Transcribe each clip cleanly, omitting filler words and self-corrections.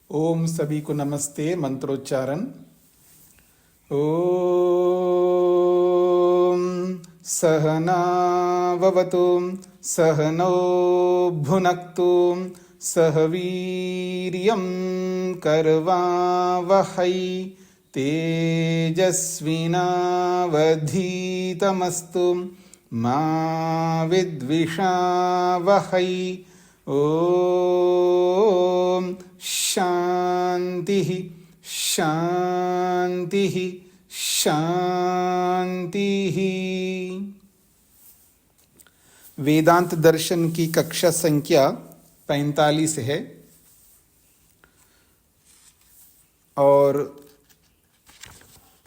ओम सभी को नमस्ते। मंत्रोच्चारण। ओम सहनाववतु सहनौ भुनक्तु सह वीर्यं करवावहै तेजस्विनावधीतमस्तु मा विद्विषावहै। ओम शांति शांति शांति। वेदांत दर्शन की कक्षा संख्या 45 है और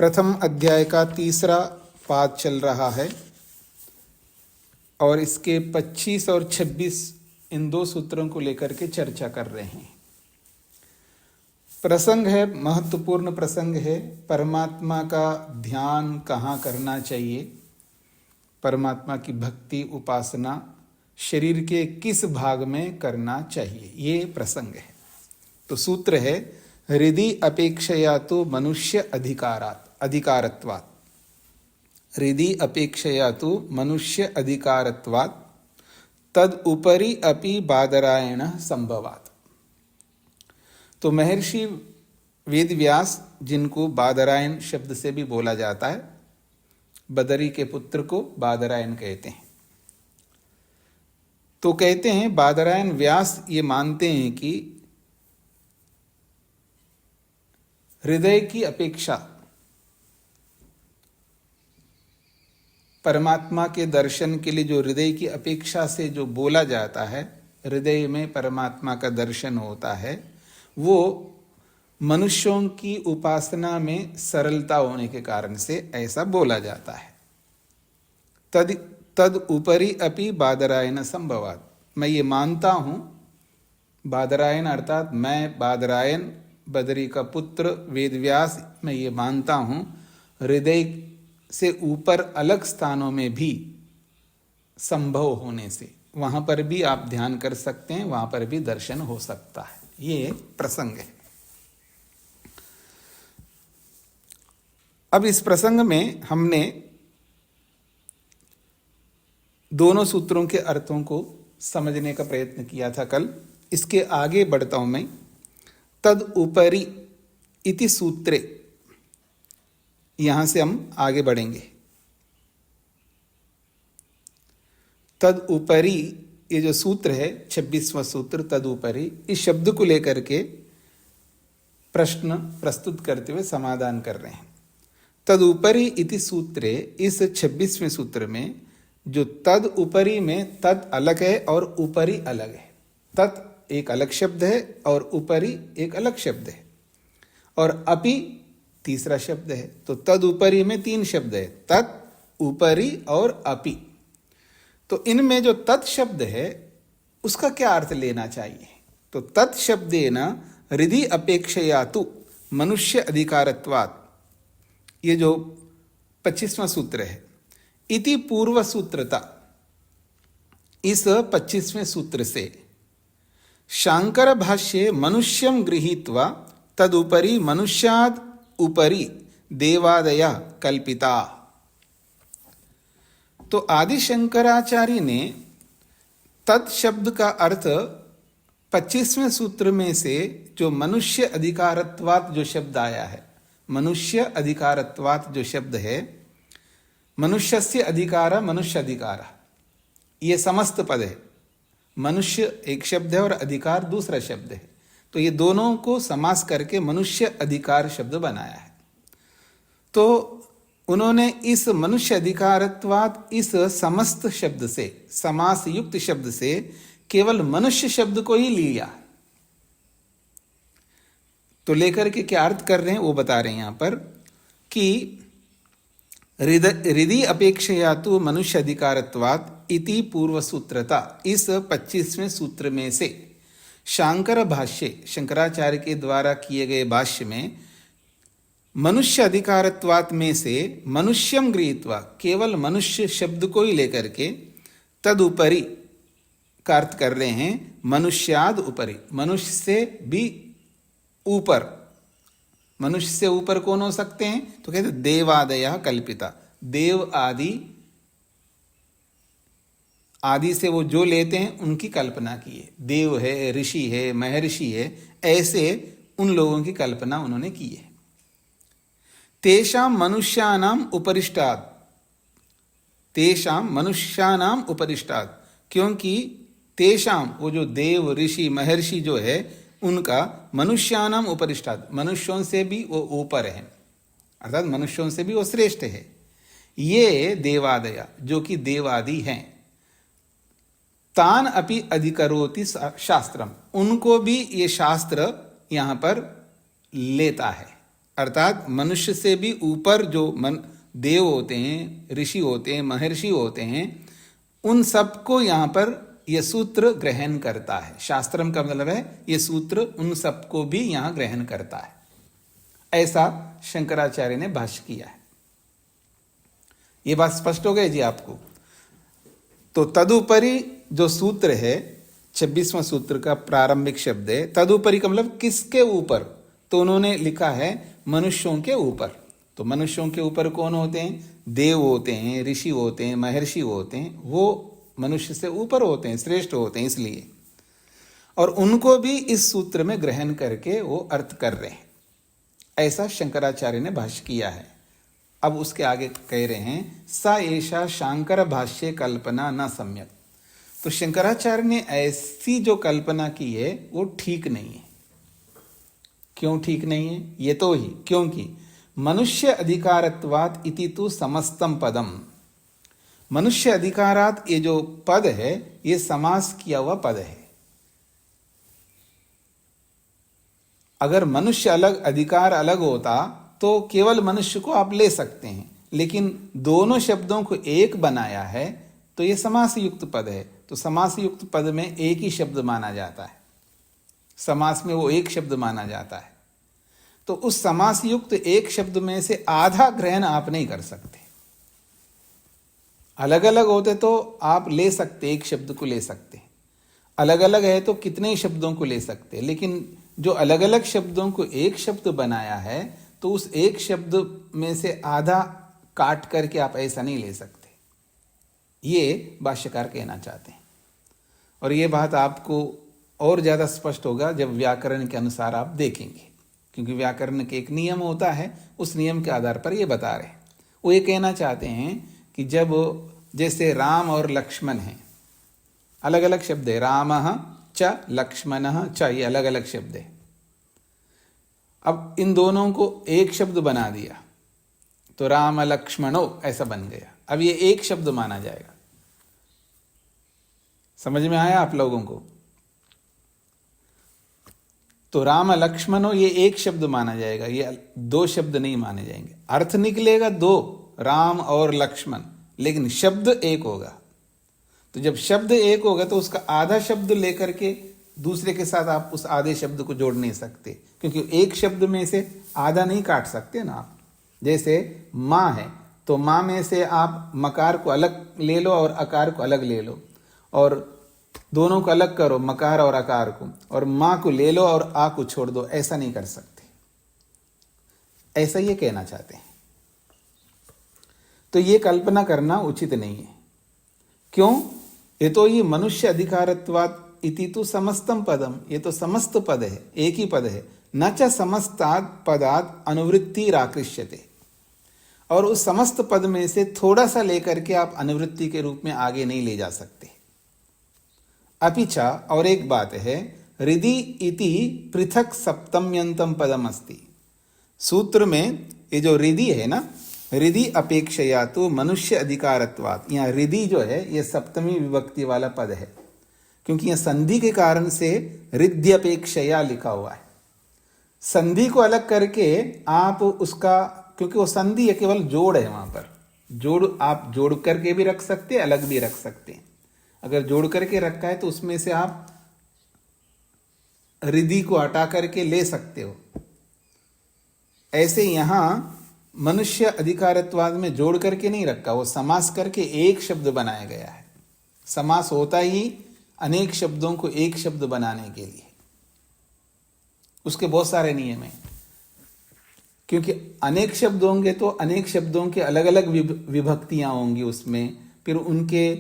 प्रथम अध्याय का तीसरा पाठ चल रहा है और इसके 25 और 26 इन दो सूत्रों को लेकर के चर्चा कर रहे हैं। प्रसंग है, महत्वपूर्ण प्रसंग है। परमात्मा का ध्यान कहाँ करना चाहिए, परमात्मा की भक्ति उपासना शरीर के किस भाग में करना चाहिए, ये प्रसंग है। तो सूत्र है, हृदि अपेक्षया तो मनुष्य अधिकारत्वात्। हृदि अपेक्षया तो मनुष्य अधिकारत्वात् तद उपरि अपि बादरायण संभवात्। तो महर्षि वेदव्यास, जिनको बादरायण शब्द से भी बोला जाता है, बदरी के पुत्र को बादरायण कहते हैं। तो कहते हैं बादरायण व्यास ये मानते हैं कि हृदय की अपेक्षा परमात्मा के दर्शन के लिए जो हृदय की अपेक्षा से जो बोला जाता है, हृदय में परमात्मा का दर्शन होता है, वो मनुष्यों की उपासना में सरलता होने के कारण से ऐसा बोला जाता है। तद उपरि अपि बादरायण संभवात्। मैं ये मानता हूँ, बादरायण अर्थात मैं बादरायण, बदरी का पुत्र वेदव्यास, मैं ये मानता हूँ हृदय से ऊपर अलग स्थानों में भी संभव होने से वहां पर भी आप ध्यान कर सकते हैं, वहां पर भी दर्शन हो सकता है। ये प्रसंग है। अब इस प्रसंग में हमने दोनों सूत्रों के अर्थों को समझने का प्रयत्न किया था कल। इसके आगे बढ़ता हूं मैं। तद उपरि इति सूत्रे, यहां से हम आगे बढ़ेंगे। तद उपरि, ये जो सूत्र है 26वां सूत्र तद उपरि, इस शब्द को लेकर के प्रश्न प्रस्तुत करते हुए समाधान कर रहे हैं। तद उपरि इति सूत्रे, इस 26वें सूत्र में जो तद उपरि में तद अलग है और उपरि अलग है। तत् एक अलग शब्द है और उपरि एक अलग शब्द है और अपि तीसरा शब्द है। तो तद उपरि में 3 शब्द है, तत्, उपरि और अपि। तो इनमें जो तत् शब्द है उसका क्या अर्थ लेना चाहिए? तो तत् शब्देन हृदि अपेक्षया तु मनुष्य अधिकारत्वात्, ये जो 25वां सूत्र है, इति पूर्व सूत्रता, इस 25वें सूत्र से शांकर भाष्ये मनुष्यं गृहीत्वा तदुपरि मनुष्याद् उपरि देवादया कल्पिता। तो आदि शंकराचार्य ने तत् शब्द का अर्थ 25वें सूत्र में से जो मनुष्य अधिकारत्वात् जो शब्द आया है, मनुष्य अधिकारत्वात् जो शब्द है, मनुष्यस्य अधिकार, मनुष्य अधिकार, ये समस्त पद है। मनुष्य एक शब्द है और अधिकार दूसरा शब्द है। तो ये दोनों को समास करके मनुष्य अधिकार शब्द बनाया है। तो उन्होंने इस मनुष्य अधिकारत्वात् इस समस्त शब्द से, समास युक्त शब्द से केवल मनुष्य शब्द को ही लिया। तो लेकर के क्या अर्थ कर रहे हैं वो बता रहे हैं यहां पर कि हृदि अपेक्षया तो मनुष्य अधिकारत्वात् इति पूर्व सूत्रता, इस 25वें सूत्र में से शांकर भाष्य, शंकराचार्य के द्वारा किए गए भाष्य में मनुष्य अधिकारत्वात् में से मनुष्यम गृहीत्वा, केवल मनुष्य शब्द को ही लेकर के तदुपरि का अर्थ कर रहे हैं मनुष्याद उपरि, मनुष्य से भी ऊपर, मनुष्य से ऊपर कौन हो सकते हैं? तो कहते देवादय कल्पिता, देव आदि, आदि से वो जो लेते हैं उनकी कल्पना की है। देव है, ऋषि है, महर्षि है, ऐसे उन लोगों की कल्पना उन्होंने की है। तेषां मनुष्यानाम उपरिष्टात्, तेषां मनुष्यानाम उपरिष्टात्, क्योंकि तेषां वो जो देव ऋषि महर्षि जो है उनका मनुष्यानाम उपरिष्टात्, मनुष्यों से भी वो ऊपर है, अर्थात मनुष्यों से भी वो श्रेष्ठ है। ये देवादया जो कि देवादि हैं, तान अपि अधिकरोति शास्त्रम, उनको भी ये शास्त्र यहाँ पर लेता है। अर्थात मनुष्य से भी ऊपर जो देव होते हैं, ऋषि होते हैं, महर्षि होते हैं, उन सबको यहाँ पर यह सूत्र ग्रहण करता है। शास्त्रम का मतलब है ये सूत्र उन सबको भी यहाँ ग्रहण करता है, ऐसा शंकराचार्य ने भाष्य किया है। ये बात स्पष्ट हो गई जी आपको? तो तदुपरि जो सूत्र है, 26वां सूत्र का प्रारंभिक शब्द है तदुपरि का मतलब किसके ऊपर? तो उन्होंने लिखा है मनुष्यों के ऊपर। तो मनुष्यों के ऊपर कौन होते हैं? देव होते हैं, ऋषि होते हैं, महर्षि होते हैं, वो मनुष्य से ऊपर होते हैं, श्रेष्ठ होते हैं इसलिए, और उनको भी इस सूत्र में ग्रहण करके वो अर्थ कर रहे हैं, ऐसा शंकराचार्य ने भाष्य किया है। अब उसके आगे कह रहे हैं सा एषा शांकर भाष्य कल्पना न सम्यक। तो शंकराचार्य ने ऐसी जो कल्पना की है वो ठीक नहीं है। क्यों ठीक नहीं है? ये तो ही क्योंकि मनुष्य अधिकारत्वात् इति तु समस्तम पदम, मनुष्य अधिकारात ये जो पद है ये समास किया हुआ पद है। अगर मनुष्य अलग, अधिकार अलग होता तो केवल मनुष्य को आप ले सकते हैं, लेकिन दोनों शब्दों को एक बनाया है तो ये समास युक्त पद है। तो समास युक्त पद में एक ही शब्द माना जाता है, समास में वो एक शब्द माना जाता है। तो उस समास युक्त एक शब्द में से आधा ग्रहण आप नहीं कर सकते। अलग अलग होते तो आप ले सकते, एक शब्द को ले सकते, अलग अलग है तो कितने शब्दों को ले सकते, लेकिन जो अलग अलग शब्दों को एक शब्द बनाया है तो उस एक शब्द में से आधा काट करके आप ऐसा नहीं ले सकते। ये भाष्यकार कहना चाहते हैं, और ये बात आपको और ज़्यादा स्पष्ट होगा जब व्याकरण के अनुसार आप देखेंगे, क्योंकि व्याकरण के एक नियम होता है, उस नियम के आधार पर ये बता रहे हैं। वो ये कहना चाहते हैं कि जब जैसे राम और लक्ष्मण हैं, अलग अलग शब्द है, रामः च लक्ष्मणः च, ये अलग अलग शब्द है। अब इन दोनों को एक शब्द बना दिया तो राम लक्ष्मणो ऐसा बन गया। अब ये एक शब्द माना जाएगा। समझ में आया आप लोगों को? तो राम लक्ष्मणो ये एक शब्द माना जाएगा, ये दो शब्द नहीं माने जाएंगे। अर्थ निकलेगा दो, राम और लक्ष्मण, लेकिन शब्द एक होगा। तो जब शब्द एक होगा तो उसका आधा शब्द लेकर के दूसरे के साथ आप उस आधे शब्द को जोड़ नहीं सकते, क्योंकि एक शब्द में से आधा नहीं काट सकते ना आप। जैसे माँ है तो माँ में से आप मकार को अलग ले लो और अकार को अलग ले लो, और दोनों को अलग करो, मकार और अकार को, और माँ को ले लो और आ को छोड़ दो, ऐसा नहीं कर सकते। ऐसा ये कहना चाहते हैं। तो ये कल्पना करना उचित नहीं है। क्यों? ये तो ये मनुष्य अधिकारत्वात् इति तु समस्तम पदम, ये तो समस्त पद है, एक ही पद है। न च समस्तात् पदात् अनुवृत्ति राकृष्यते, और उस समस्त पद में से थोड़ा सा लेकर के आप अनुवृत्ति के रूप में आगे नहीं ले जा सकते। अपिचा, और एक बात है, हृदि इति पृथक सप्तम्यंतम पदम अस्ति। सूत्र में ये जो हृदि है ना, हृदि अपेक्षया तो मनुष्य अधिकारत्वात्, यहाँ हृदि जो है ये सप्तमी विभक्ति वाला पद है, क्योंकि यह संधि के कारण से हृदयपेक्षया लिखा हुआ है। संधि को अलग करके आप उसका, क्योंकि वो संधि है, केवल जोड़ है, वहां पर जोड़ आप जोड़ करके भी रख सकते हैं, अलग भी रख सकते हैं। अगर जोड़ करके रखा है तो उसमें से आप हृदय को हटा करके ले सकते हो। ऐसे यहां मनुष्य अधिकारत्वाद में जोड़ करके नहीं रखा, वो समास करके एक शब्द बनाया गया है। समास होता ही अनेक शब्दों को एक शब्द बनाने के लिए। उसके बहुत सारे नियम हैं, क्योंकि अनेक शब्द होंगे तो अनेक शब्दों के अलग अलग विभक्तियां होंगी उसमें, फिर उनके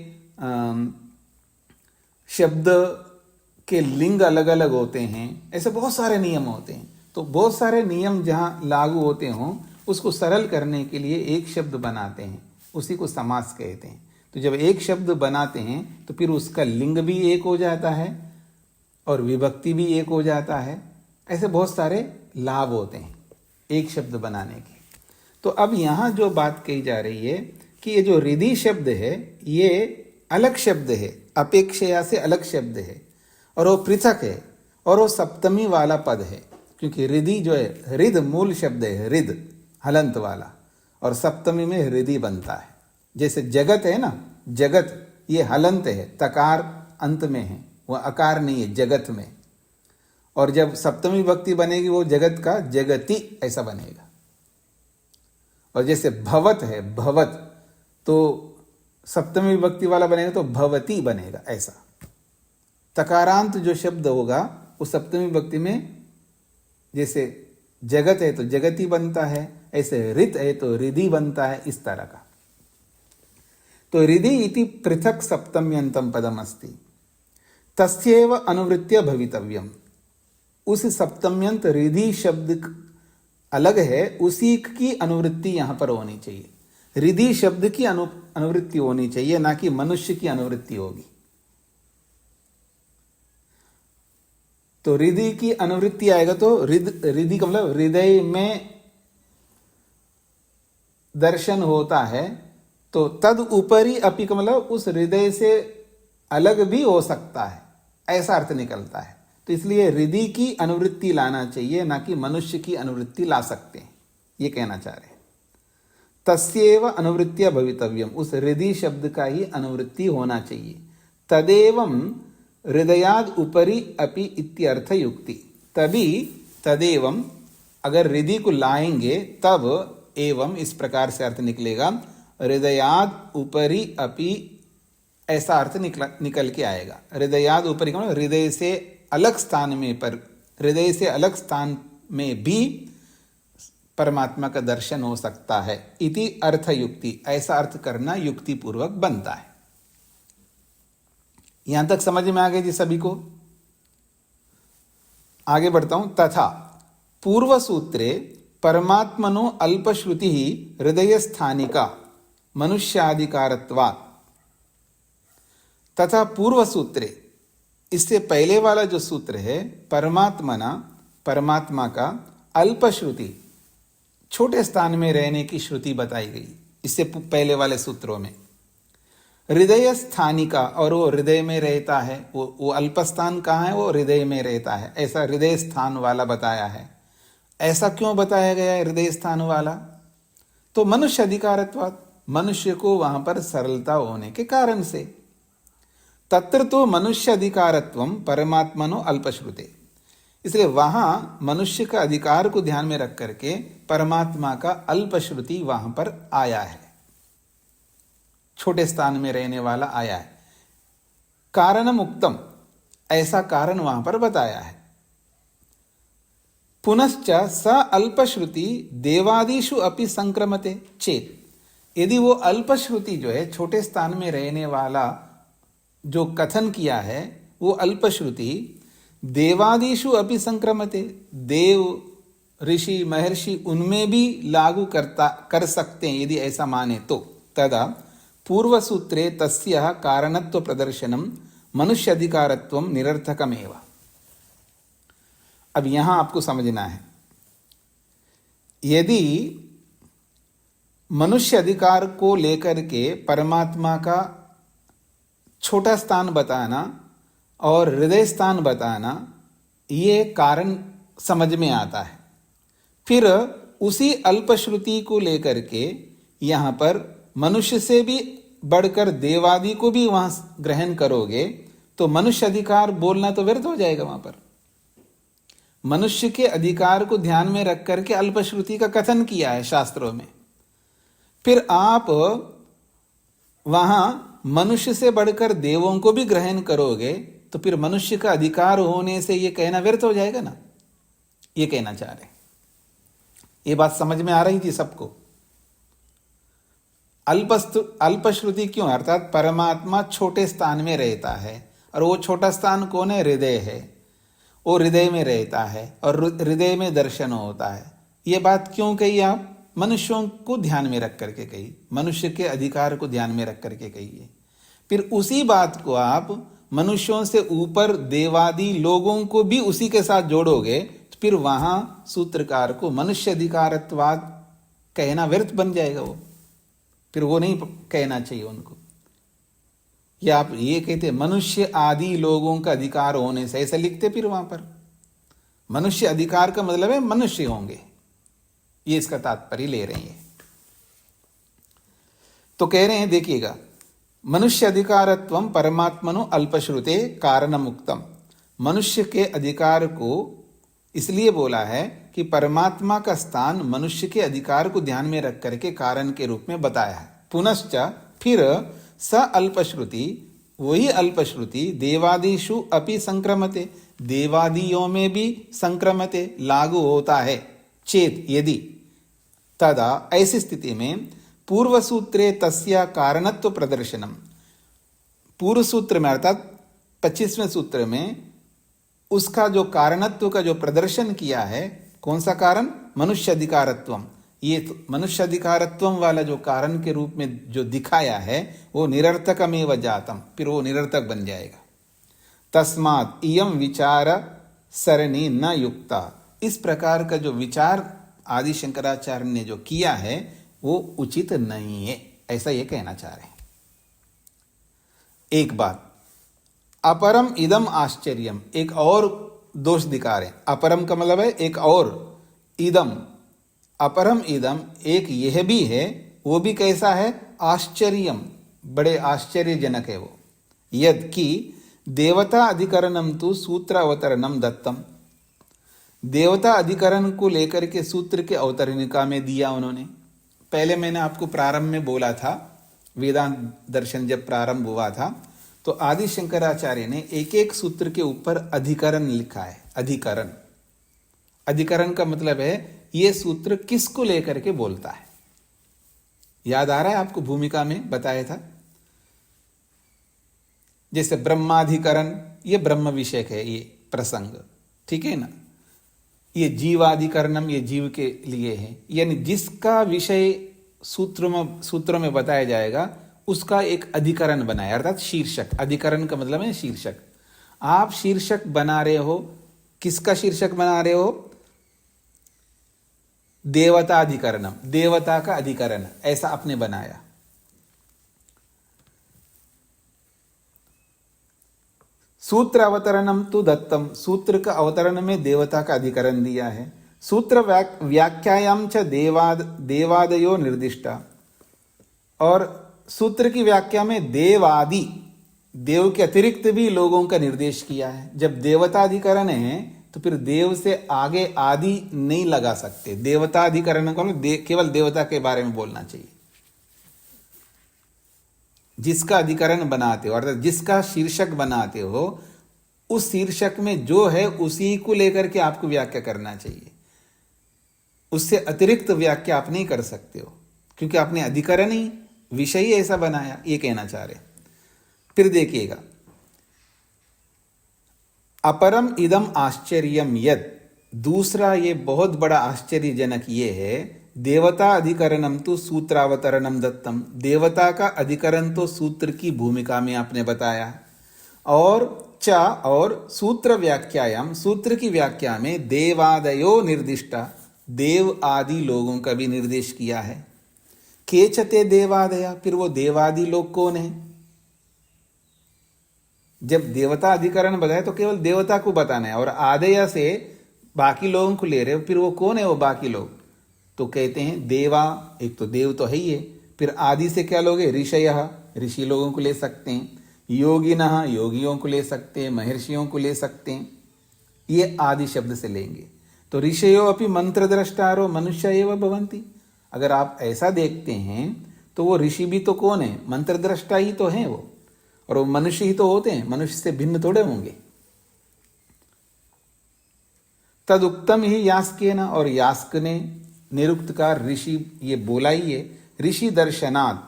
शब्द के लिंग अलग अलग होते हैं, ऐसे बहुत सारे नियम होते हैं। तो बहुत सारे नियम जहां लागू होते हों उसको सरल करने के लिए एक शब्द बनाते हैं, उसी को समास कहते हैं। तो जब एक शब्द बनाते हैं तो फिर उसका लिंग भी एक हो जाता है और विभक्ति भी एक हो जाता है। ऐसे बहुत सारे लाभ होते हैं एक शब्द बनाने के। तो अब यहाँ जो बात कही जा रही है कि ये जो रिधि शब्द है ये अलग शब्द है, अपेक्षया से अलग शब्द है, और वो पृथक है, और वो सप्तमी वाला पद है। क्योंकि रिधि जो है, रिध मूल शब्द है, रिध हलंत वाला, और सप्तमी में रिधि बनता है। जैसे जगत है ना, जगत ये हलंत है, तकार अंत में है, वह अकार नहीं है जगत में। और जब सप्तमी विभक्ति बनेगी वो जगत का जगति ऐसा बनेगा। और जैसे भवत है, भवत, तो सप्तमी विभक्ति वाला बनेगा तो भवती बनेगा ऐसा। तकारांत जो शब्द होगा वो सप्तमी विभक्ति में, जैसे जगत है तो जगति बनता है, ऐसे रित है तो रिधि बनता है, इस तरह का। तो रिधि इति पृथक सप्तम्यंतम पदम अस्ति तस्यैव अनुवृत्त्या भवितव्यम। उस सप्तम्यंत रिधि शब्द अलग है, उसी की अनुवृत्ति यहां पर होनी चाहिए। रिधि शब्द की अनुवृत्ति होनी चाहिए, ना कि मनुष्य की अनुवृत्ति होगी। तो रिधि की अनुवृत्ति आएगा तो रिधि का मतलब हृदय में दर्शन होता है, तो तद ऊपरी अपि का मतलब उस हृदय से अलग भी हो सकता है, ऐसा अर्थ निकलता है। तो इसलिए रिधि की अनुवृत्ति लाना चाहिए, ना कि मनुष्य की अनुवृत्ति ला सकते हैं, ये कहना चाह रहे हैं। तस्यैव अनुवृत्त्या भवितव्यम, उस रिधि शब्द का ही अनुवृत्ति होना चाहिए। तदेवं हृदयाद उपरि अपि इत्यर्थ युक्ति। तभी तदेवं, अगर रिधि को लाएंगे तब एवं इस प्रकार से अर्थ निकलेगा, हृदयाद उपरि अपि ऐसा अर्थ निकल के आएगा। हृदयाद उपरि का मतलब हृदय से अलग स्थान में, पर हृदय से अलग स्थान में भी परमात्मा का दर्शन हो सकता है। इति अर्थ युक्ति, ऐसा अर्थ करना युक्ति पूर्वक बनता है। यहां तक समझ में आ गए जी सभी को? आगे बढ़ता हूं। तथा पूर्व सूत्रे परमात्मनो अल्पश्रुति ही हृदय स्थानिका मनुष्याधिकारत्वात्। तथा पूर्व सूत्रे, इससे पहले वाला जो सूत्र है, परमात्मना, परमात्मा का अल्पश्रुति, छोटे स्थान में रहने की श्रुति बताई गई इससे पहले वाले सूत्रों में। हृदय स्थानिका, और वो हृदय में रहता है, वो अल्पस्थान कहाँ है, वो हृदय में रहता है, ऐसा हृदय स्थान वाला बताया है। ऐसा क्यों बताया गया है हृदय स्थान वाला? तो मनुष्य अधिकारत्वात्, मनुष्य को वहां पर सरलता होने के कारण से। तत्र तो मनुष्य अधिकारत्वम परमात्मनो अल्पश्रुते, इसलिए वहां मनुष्य का अधिकार को ध्यान में रख करके परमात्मा का अल्पश्रुति वहां पर आया है, छोटे स्थान में रहने वाला आया है। कारणम उक्तम, ऐसा कारण वहां पर बताया है। पुनश्च स अल्पश्रुति देवादिषु अपि संक्रमते चेत, यदि वो अल्पश्रुति जो है, छोटे स्थान में रहने वाला जो कथन किया है, वो अल्पश्रुति देवादिषु अपि संक्रमते, देव, ऋषि, महर्षि उनमें भी लागू कर सकते हैं यदि ऐसा माने तो। तदा पूर्व सूत्रे तस्य कारणत्व प्रदर्शनम मनुष्य अधिकारत्वम निरर्थकमेव। अब यहां आपको समझना है, यदि मनुष्य अधिकार को लेकर के परमात्मा का छोटा स्थान बताना और हृदय स्थान बताना, ये कारण समझ में आता है। फिर उसी अल्पश्रुति को लेकर के यहां पर मनुष्य से भी बढ़कर देवादि को भी वहां ग्रहण करोगे तो मनुष्य अधिकार बोलना तो व्यर्थ हो जाएगा। वहां पर मनुष्य के अधिकार को ध्यान में रख करके अल्पश्रुति का कथन किया है शास्त्रों में। फिर आप वहां मनुष्य से बढ़कर देवों को भी ग्रहण करोगे तो फिर मनुष्य का अधिकार होने से यह कहना व्यर्थ हो जाएगा ना। ये कहना चाह रहे हैं। ये बात समझ में आ रही थी सबको? अल्पश्रुति क्यों? अर्थात परमात्मा छोटे स्थान में रहता है, और वो छोटा स्थान कौन है? हृदय है। वो हृदय में रहता है और हृदय में दर्शन होता है। ये बात क्यों कही आप? मनुष्यों को ध्यान में रख करके कही, मनुष्य के अधिकार को ध्यान में रख करके कही है। फिर उसी बात को आप मनुष्यों से ऊपर देवादि लोगों को भी उसी के साथ जोड़ोगे, तो फिर वहां सूत्रकार को मनुष्य अधिकारत्वाद कहना व्यर्थ बन जाएगा। वो फिर वो नहीं कहना चाहिए उनको। या आप ये कहते मनुष्य आदि लोगों का अधिकार होने से, ऐसा लिखते फिर वहां पर। मनुष्य अधिकार का मतलब है मनुष्य होंगे, ये इसका तात्पर्य ले रहे हैं। तो कह रहे हैं, देखिएगा, मनुष्य अधिकारत्वम परमात्मनो अल्पश्रुते कारणमुक्तम। मनुष्य के अधिकार को इसलिए बोला है कि परमात्मा का स्थान मनुष्य के अधिकार को ध्यान में रख करके कारण के रूप में बताया है। पुनश्च फिर स अल्पश्रुति, वही अल्पश्रुति देवादिषु अपि संक्रमते, देवादियों में भी संक्रमते, लागू होता है। चेत यदि, तदा ऐसी स्थिति में पूर्व सूत्रे तस्या कारणत्व प्रदर्शनम, पूर्व सूत्र में अर्थात 25वें सूत्र में उसका जो कारणत्व का जो प्रदर्शन किया है, कौन सा कारण? मनुष्य अधिकारत्वम। ये तो मनुष्य अधिकारत्वम वाला जो कारण के रूप में जो दिखाया है वो निरर्थकमेव जातम, फिर वो निरर्थक बन जाएगा। तस्मात् इयं विचार सरणी न युक्ता, इस प्रकार का जो विचार आदि शंकराचार्य ने जो किया है वो उचित नहीं है, ऐसा ये कहना चाह रहे हैं। एक बात, अपरम इदम आश्चर्यम, एक और दोष दिखा रहे। अपरम का मतलब है एक और, इदम, अपरम इदम, एक यह भी है, वो भी कैसा है? आश्चर्यम, बड़े आश्चर्यजनक है वो। यद कि देवता अधिकरणम तो सूत्र अवतरणम दत्तम, देवता अधिकरण को लेकर के सूत्र के अवतरणिका में दिया उन्होंने। पहले मैंने आपको प्रारंभ में बोला था, वेदांत दर्शन जब प्रारंभ हुआ था तो आदि शंकराचार्य ने एक एक सूत्र के ऊपर अधिकरण लिखा है। अधिकरण, अधिकरण का मतलब है ये सूत्र किसको लेकर के बोलता है। याद आ रहा है आपको? भूमिका में बताया था। जैसे ब्रह्माधिकरण, ये ब्रह्म विषयक है ये प्रसंग, ठीक है ना। ये जीवाधिकरणम, ये जीव के लिए है, यानी जिसका विषय सूत्रों में बताया जाएगा उसका एक अधिकरण बनाया, अर्थात शीर्षक। अधिकरण का मतलब है शीर्षक। आप शीर्षक बना रहे हो, किसका शीर्षक बना रहे हो? देवता अधिकरणम, देवता का अधिकरण, ऐसा आपने बनाया। सूत्र अवतरणम तो दत्तम, सूत्र का अवतरण में देवता का अधिकरण दिया है। सूत्र व्याख्यायाम च देवादयो निर्दिष्टा, और सूत्र की व्याख्या में देवादि, देव के अतिरिक्त भी लोगों का निर्देश किया है। जब देवता अधिकरण है तो फिर देव से आगे आदि नहीं लगा सकते। देवता अधिकरण को केवल देवता के बारे में बोलना चाहिए। जिसका अधिकरण बनाते हो, अर्थात जिसका शीर्षक बनाते हो, उस शीर्षक में जो है उसी को लेकर के आपको व्याख्या करना चाहिए। उससे अतिरिक्त व्याख्या आप नहीं कर सकते हो, क्योंकि आपने अधिकरण ही, विषय ही ऐसा बनाया, ये कहना चाह रहे। फिर देखिएगा, अपरम इदम आश्चर्यम यद, दूसरा ये बहुत बड़ा आश्चर्यजनक ये है, देवता अधिकरणम तो सूत्रावतरणम दत्तम, देवता का अधिकरण तो सूत्र की भूमिका में आपने बताया। और सूत्र व्याख्यायाम, सूत्र की व्याख्या में देवादयो निर्दिष्टा, देव आदि लोगों का भी निर्देश किया है। केचते देवादया, फिर वो देवादि लोग कौन है? जब देवता अधिकरण बताए तो केवल देवता को बताना है, और आदया से बाकी लोगों को ले रहे हो, फिर वो कौन है वो बाकी लोग? तो कहते हैं देवा, एक तो देव तो है ही है, फिर आदि से क्या लोगे? ऋषयः, ऋषि लोगों को ले सकते हैं, योगिनः, योगियों को ले सकते हैं, महर्षियों को ले सकते हैं, ये आदि शब्द से लेंगे। तो ऋषयो अपि मंत्रद्रष्टारो मनुष्य एव भवन्ति, अगर आप ऐसा देखते हैं तो वो ऋषि भी तो कौन है? मंत्रद्रष्टा ही तो हैं वो, और वो मनुष्य ही तो होते हैं, मनुष्य से भिन्न थोड़े होंगे। तदुक्तम ही यास्केन, और यास्क ने निरुक्तकार ऋषि ये बोला ही है, ऋषि दर्शनात्।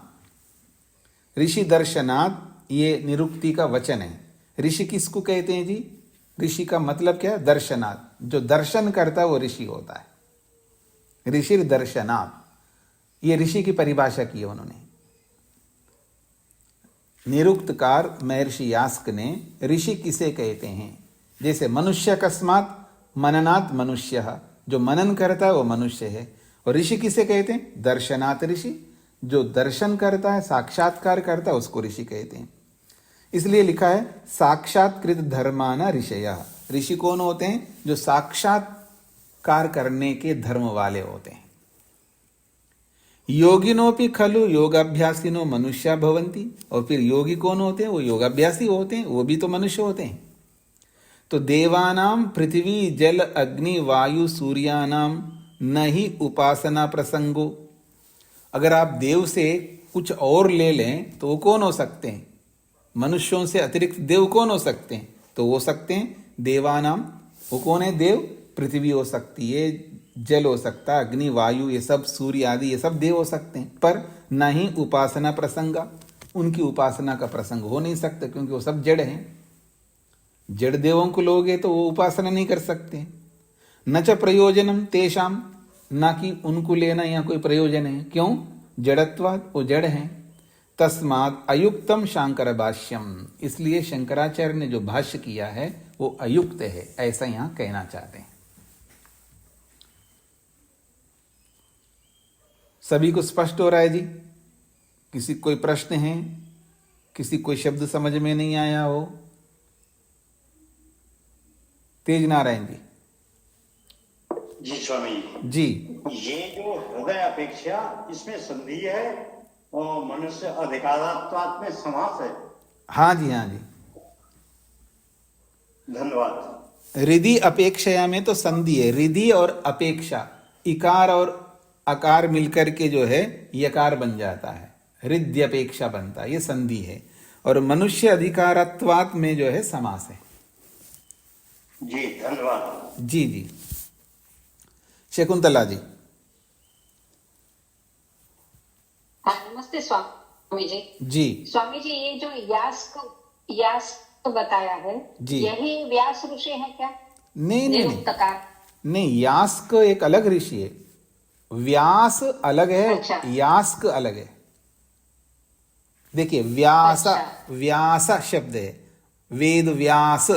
ऋषि दर्शनात् ये निरुक्ति का वचन है। ऋषि किसको कहते हैं जी? ऋषि का मतलब क्या है? दर्शनात्, जो दर्शन करता है वो ऋषि होता है। ऋषि दर्शनात्, ये ऋषि की परिभाषा की है उन्होंने। निरुक्तकार महर्षि यास्क ने ऋषि किसे कहते हैं? जैसे मनुष्य कस्मात् मननात् मनुष्य, जो मनन करता है वो मनुष्य है। और ऋषि किसे कहते हैं? दर्शनात् ऋषि, जो दर्शन करता है, साक्षात्कार करता है, उसको ऋषि कहते हैं। इसलिए लिखा है साक्षात्कृत धर्माना ऋषयः। ऋषि कौन होते हैं? जो साक्षात्कार करने के धर्म वाले होते हैं। योगिनोपि खलु योगाभ्यासिनो मनुष्या भवन्ति, और फिर योगी कौन होते हैं? वो योगाभ्यासी होते हैं, वो भी तो मनुष्य होते हैं। तो देवानाम पृथ्वी जल अग्नि वायु सूर्यानाम न ही उपासना प्रसंगो। अगर आप देव से कुछ और ले लें तो वो कौन हो सकते हैं? मनुष्यों से अतिरिक्त देव कौन हो सकते हैं? तो वो सकते हैं देवानाम। वो कौन है देव? पृथ्वी हो सकती है, जल हो सकता है, अग्नि वायु ये सब, सूर्य आदि ये सब देव हो सकते हैं। पर न ही उपासना प्रसंगा, उनकी उपासना का प्रसंग हो नहीं सकता, क्योंकि वो सब जड़ हैं। जड़ देवों को लोगे तो वो उपासना नहीं कर सकते। न च प्रयोजनम तेषाम, ना कि उनको लेना यहाँ कोई प्रयोजन है। क्यों? जड़त्वात्, वो जड़ हैं। तस्मात् अयुक्तम शांकर भाष्यम, इसलिए शंकराचार्य ने जो भाष्य किया है वो अयुक्त है, ऐसा यहाँ कहना चाहते हैं। सभी को स्पष्ट हो रहा है जी? किसी कोई प्रश्न है? किसी कोई शब्द समझ में नहीं आया हो? तेज नारायण जी। जी स्वामी जी। ये जो हृदय अपेक्षा, इसमें संधि है और मनुष्य अधिकारात्वात् में समास है। हाँ जी, हाँ जी, धन्यवाद। रिधि अपेक्षया में तो संधि है। रिधि और अपेक्षा, इकार और अकार मिलकर के जो है यकार बन जाता है, हृदयपेक्षा बनता है, ये संधि है। और मनुष्य अधिकारत्वात् में जो है समास है। जी धन्यवाद। जी जी। शकुंतला जी। हाँ, नमस्ते स्वामी जी। जी स्वामी जी, ये जो यास्क बताया है जी। यही व्यास ऋषि है क्या? नहीं नहीं नहीं निरुक्तकार? नहीं, यास्क एक अलग ऋषि है, व्यास अलग है। अच्छा। यास्क अलग है। देखिए व्यासा, अच्छा। व्यासा शब्द है, वेद व्यास,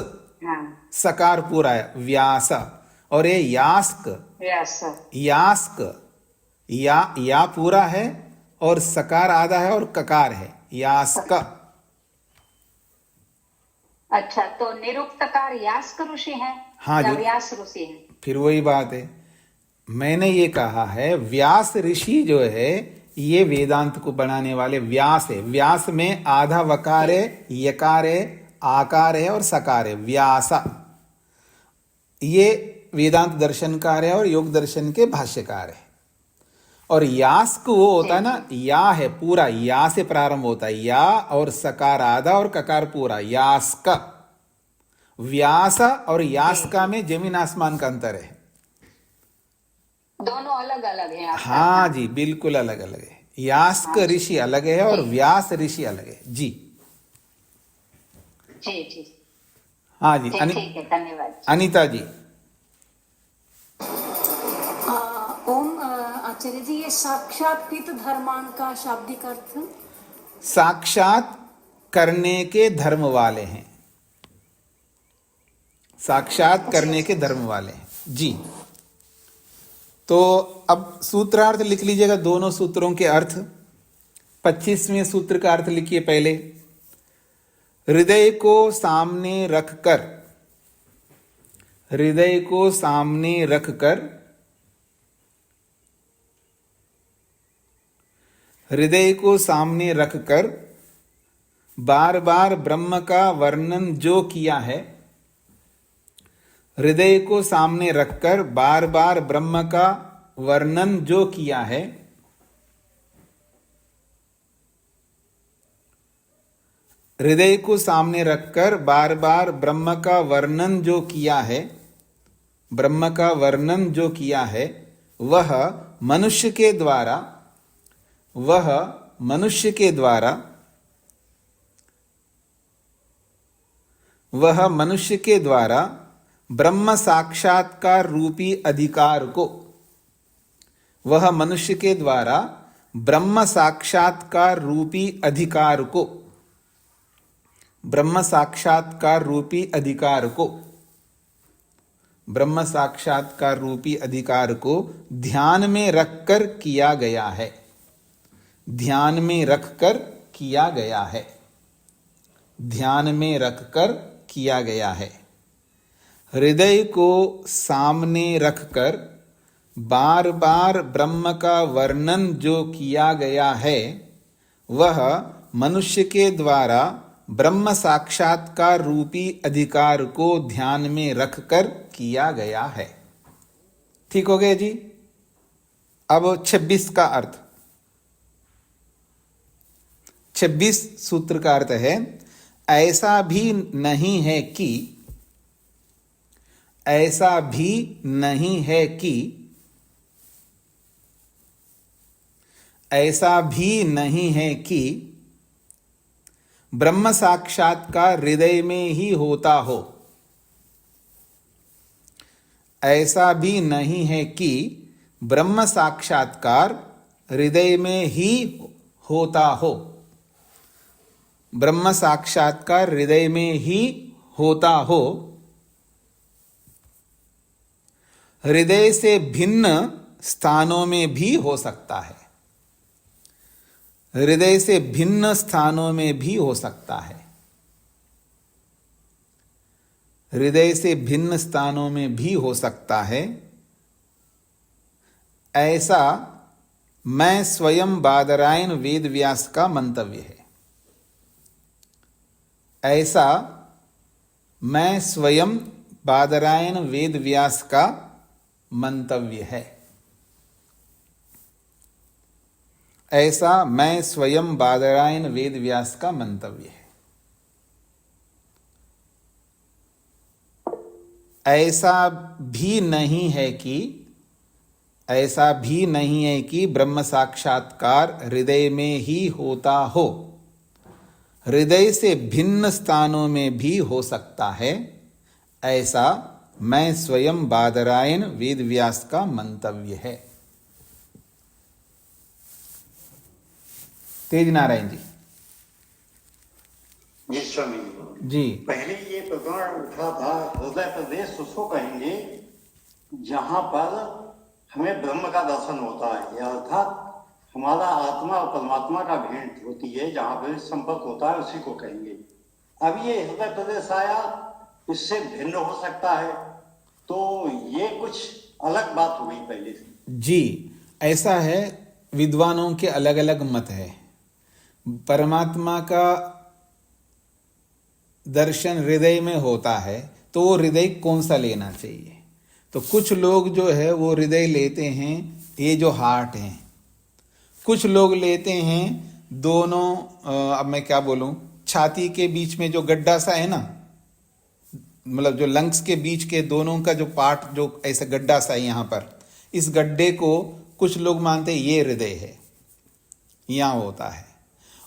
हाँ, सकार पूरा है व्यासा। और ये यास्क, व्यास। यास्क, या पूरा है और सकार आधा है और ककार है, यास्क। अच्छा, तो निरुक्तकार यास्क ऋषि है हाँ या जी। व्यास ऋषि है? फिर वही बात है, मैंने ये कहा है व्यास ऋषि जो है ये वेदांत को बनाने वाले व्यास है। व्यास में आधा वकार है, यकार है, आकार है और सकार है, व्यासा। ये वेदांत दर्शनकार है और योग दर्शन के भाष्यकार है। और यास्क वो होता है ना, या है पूरा, या से प्रारंभ होता है, या और सकार आधा और ककार पूरा, यास्क। व्यास और यास्का में जमीन आसमान का अंतर है। दोनों अलग अलग हैं आपका? हाँ जी, बिल्कुल अलग अलग है। यास्क ऋषि अलग है और व्यास ऋषि अलग है। जी जी जी। हाँ जी। ठीक है, धन्यवाद। अनीता जी। ओम आचार्य जी, ये साक्षात्कृत धर्मान का शाब्दिक अर्थ? साक्षात करने के धर्म वाले हैं, साक्षात करने के धर्म वाले हैं जी। तो अब सूत्रार्थ लिख लीजिएगा, दोनों सूत्रों के अर्थ। 25वें सूत्र का अर्थ लिखिए पहले। हृदय को सामने रखकर, हृदय को सामने रखकर, हृदय को सामने रखकर बार बार ब्रह्म का वर्णन जो किया है, हृदय को सामने रखकर बार बार ब्रह्म का वर्णन जो किया है, हृदय को सामने रखकर बार बार ब्रह्म का वर्णन जो किया है, ब्रह्म का वर्णन जो किया है वह मनुष्य के द्वारा ब्रह्म साक्षात्कार रूपी अधिकार को ध्यान में रखकर किया गया है। ध्यान में रखकर किया गया है। हृदय को सामने रखकर बार बार ब्रह्म का वर्णन जो किया गया है वह मनुष्य के द्वारा ब्रह्म साक्षात्कार रूपी अधिकार को ध्यान में रखकर किया गया है। ठीक हो गया जी। अब 26 का अर्थ। 26 सूत्र का अर्थ है, ऐसा भी नहीं है कि ब्रह्म साक्षात्कार हृदय में ही होता हो। ऐसा भी नहीं है कि ब्रह्म साक्षात्कार हृदय में ही होता हो। ब्रह्म साक्षात्कार हृदय में ही होता हो। हृदय से भिन्न स्थानों में भी हो सकता है। हृदय से भिन्न स्थानों में भी हो सकता है। हृदय से भिन्न स्थानों में भी हो सकता है। ऐसा मैं स्वयं बादरायण वेदव्यास का मंतव्य है। ऐसा मैं स्वयं बादरायण वेदव्यास का मंतव्य है। ऐसा मैं स्वयं बादरायण वेदव्यास का मंतव्य है। ऐसा भी नहीं है कि ब्रह्म साक्षात्कार हृदय में ही होता हो। हृदय से भिन्न स्थानों में भी हो सकता है। ऐसा मैं स्वयं बादरायण वेदव्यास का मंतव्य है। तेज नारायण जी। जी स्वामी जी। पहले ये प्रकरण उठा था, हृदय प्रदेश उसको कहेंगे जहां पर हमें ब्रह्म का दर्शन होता है, अर्थात हमारा आत्मा और परमात्मा का भेंट होती है, जहां पर संपर्क होता है, उसी को कहेंगे। अब ये हृदय प्रदेश आया, इससे भिन्न हो सकता है, तो ये कुछ अलग बात हो गई पहले से। जी, ऐसा है, विद्वानों के अलग अलग मत है। परमात्मा का दर्शन हृदय में होता है, तो वो हृदय कौन सा लेना चाहिए? तो कुछ लोग जो है वो हृदय लेते हैं ये जो हार्ट हैं, कुछ लोग लेते हैं दोनों, अब मैं क्या बोलूं, छाती के बीच में जो गड्ढा सा है ना, मतलब जो लंग्स के बीच के दोनों का जो पार्ट, जो ऐसा गड्ढा सा है यहाँ पर, इस गड्ढे को कुछ लोग मानते हैं ये हृदय है, यहाँ होता है।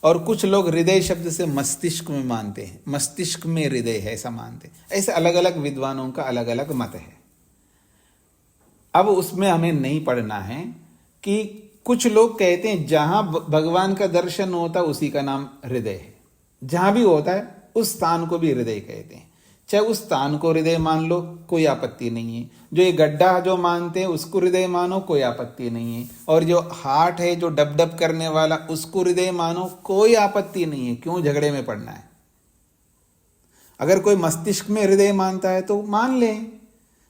और कुछ लोग हृदय शब्द से मस्तिष्क में मानते हैं, मस्तिष्क में हृदय है ऐसा मानते हैं। ऐसे अलग अलग विद्वानों का अलग अलग मत है। अब उसमें हमें नहीं पढ़ना है कि कुछ लोग कहते हैं जहां भगवान का दर्शन होता है उसी का नाम हृदय है, जहां भी होता है उस स्थान को भी हृदय कहते हैं। चाहे उस स्थान को हृदय मान लो, कोई आपत्ति नहीं है। जो ये गड्ढा जो मानते हैं उसको हृदय मानो, कोई आपत्ति नहीं है। और जो हार्ट है जो डब डब करने वाला, उसको हृदय मानो, कोई आपत्ति नहीं है। क्यों झगड़े में पड़ना है? अगर कोई मस्तिष्क में हृदय मानता है तो मान ले,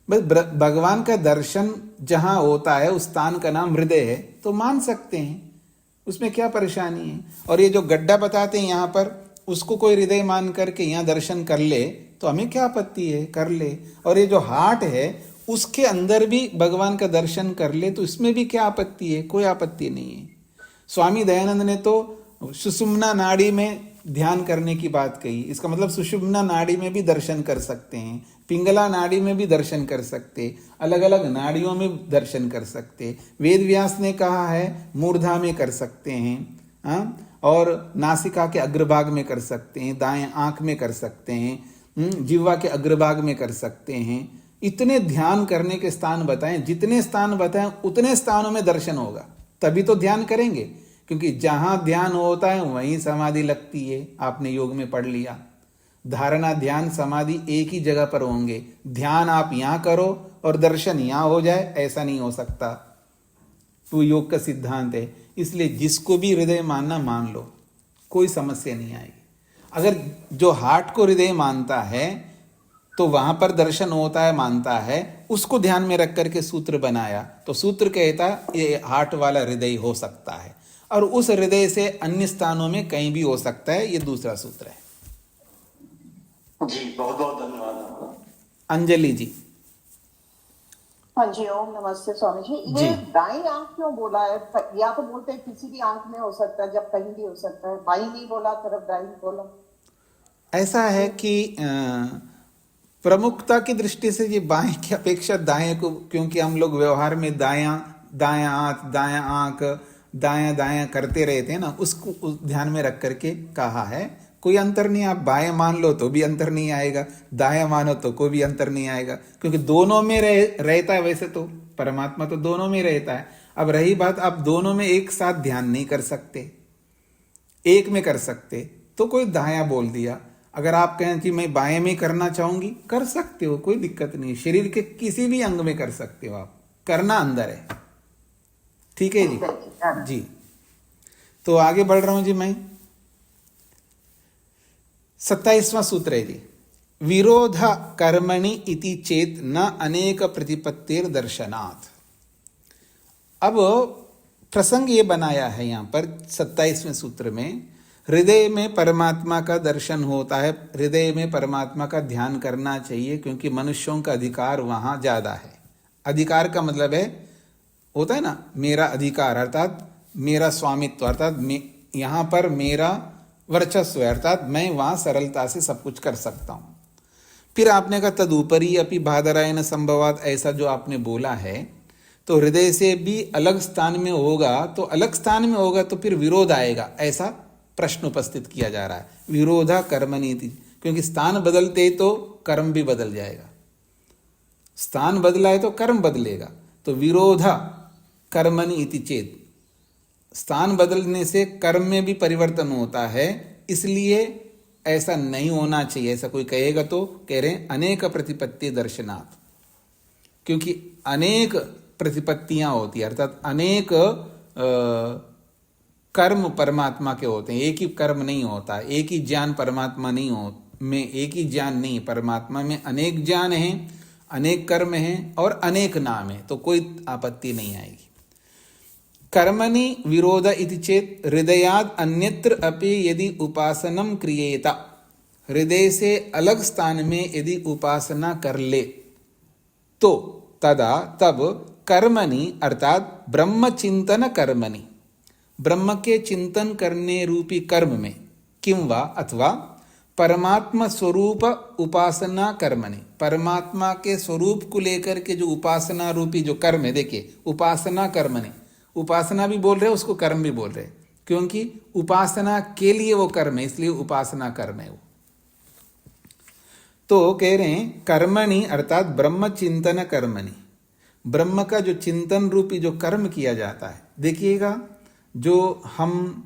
बस भगवान का दर्शन जहां होता है उस स्थान का नाम हृदय है, तो मान सकते हैं, उसमें क्या परेशानी है। और ये जो गड्ढा बताते हैं यहाँ पर, उसको कोई हृदय मान करके यहाँ दर्शन कर ले तो हमें क्या आपत्ति है, कर ले। और ये जो हार्ट है उसके अंदर भी भगवान का दर्शन कर ले तो इसमें भी क्या आपत्ति है, कोई आपत्ति नहीं है। स्वामी दयानंद ने तो सुषुम्ना नाड़ी में ध्यान करने की बात कही, इसका मतलब सुषुम्ना नाड़ी में भी दर्शन कर सकते हैं। पिंगला नाड़ी में भी दर्शन कर सकते, अलग अलग नाड़ियों में दर्शन कर सकते। वेद व्यास ने कहा है मूर्धा में कर सकते हैं, और नासिका के अग्रभाग में कर सकते हैं, दाएं आंख में कर सकते हैं, जिह्वा के अग्रभाग में कर सकते हैं। इतने ध्यान करने के स्थान बताएं, जितने स्थान बताएं उतने स्थानों में दर्शन होगा, तभी तो ध्यान करेंगे। क्योंकि जहां ध्यान होता है वहीं समाधि लगती है, आपने योग में पढ़ लिया। धारणा ध्यान समाधि एक ही जगह पर होंगे। ध्यान आप यहां करो और दर्शन यहां हो जाए, ऐसा नहीं हो सकता। तो योग का सिद्धांत है। इसलिए जिसको भी हृदय मानना मान लो, कोई समस्या नहीं आएगी। अगर जो हार्ट को हृदय मानता है तो वहां पर दर्शन होता है, मानता है, उसको ध्यान में रख करके सूत्र बनाया, तो सूत्र कहता ये हार्ट वाला हृदय हो सकता है, और उस हृदय से अन्य स्थानों में कहीं भी हो सकता है। ये दूसरा सूत्र है। जी बहुत बहुत धन्यवाद आपका। अंजलि जी। हाँ जी, ओम नमस्ते स्वामी जी। ये दाई आंख क्यों बोला है? या तो बोलते हैं किसी भी आंख में हो सकता है, जब कहीं भी हो सकता है, बाई नहीं बोला, तरफ दाई बोला। ऐसा है कि प्रमुखता की दृष्टि से ये बाएं की अपेक्षा दाएं को, क्योंकि हम लोग व्यवहार में दायां दायां हाथ, दायां आंख, दायां दायां करते रहते हैं ना, उसको उस ध्यान में रख करके कहा है। कोई अंतर नहीं, आप बाएं मान लो तो भी अंतर नहीं आएगा, दायां मानो तो कोई भी अंतर नहीं आएगा, क्योंकि दोनों में रहता है। वैसे तो परमात्मा तो दोनों में रहता है। अब रही बात, आप दोनों में एक साथ ध्यान नहीं कर सकते, एक में कर सकते, तो कोई दायां बोल दिया। अगर आप कहें कि मैं बाएं में करना चाहूंगी, कर सकते हो, कोई दिक्कत नहीं। शरीर के किसी भी अंग में कर सकते हो आप, करना अंदर है। ठीक है जी। जी तो आगे बढ़ रहा हूं जी मैं। 27वां सूत्र है जी, विरोध कर्मणि इति चेत न अनेक प्रतिपत्तिर दर्शनात्। अब प्रसंग ये बनाया है यहां पर 27वें सूत्र में, हृदय में परमात्मा का दर्शन होता है, हृदय में परमात्मा का ध्यान करना चाहिए, क्योंकि मनुष्यों का अधिकार वहां ज्यादा है। अधिकार का मतलब है, होता है ना, मेरा अधिकार अर्थात मेरा स्वामित्व, अर्थात यहां पर मेरा वर्चस्व है, अर्थात मैं वहां सरलता से सब कुछ कर सकता हूं। फिर आपने कहा तदुपरि अपि बादरायण संभवात, ऐसा जो आपने बोला है, तो हृदय से भी अलग स्थान में होगा, तो अलग स्थान में होगा तो फिर विरोध आएगा, ऐसा प्रश्न उपस्थित किया जा रहा है। विरोधा कर्मनीति, क्योंकि स्थान बदलते तो कर्म भी बदल जाएगा। स्थान बदला है तो कर्म बदलेगा। तो विरोधा कर्मणि इति चेत, स्थान बदलने से कर्म में भी परिवर्तन होता है, इसलिए ऐसा नहीं होना चाहिए। ऐसा कोई कहेगा तो कह रहे हैं अनेक प्रतिपत्ति दर्शनात्, क्योंकि अनेक प्रतिपत्तियां होती है, अर्थात अनेक कर्म परमात्मा के होते हैं। एक ही कर्म नहीं होता, एक ही ज्ञान परमात्मा नहीं में एक ही ज्ञान नहीं, परमात्मा में अनेक ज्ञान हैं, अनेक कर्म हैं और अनेक नाम है, तो कोई आपत्ति नहीं आएगी। कर्मणि विरोध इति चेत हृदयाद अन्यत्र अपि यदि उपासनम क्रियेता, हृदय से अलग स्थान में यदि उपासना कर ले तो तदा तब कर्मणि अर्थात ब्रह्म चिंतन कर्मणि, ब्रह्म के चिंतन करने रूपी कर्म में, किंवा अथवा परमात्मा स्वरूप उपासना कर्मणि, परमात्मा के स्वरूप को लेकर के जो उपासना रूपी जो कर्म है, देखिए उपासना कर्मणि, उपासना भी बोल रहे हैं उसको, कर्म भी बोल रहे हैं, क्योंकि उपासना के लिए वो कर्म है, इसलिए उपासना कर्म है वो। तो कह रहे हैं कर्मणि अर्थात ब्रह्म चिंतन कर्मणि, ब्रह्म का जो चिंतन रूपी जो कर्म किया जाता है। देखिएगा, जो हम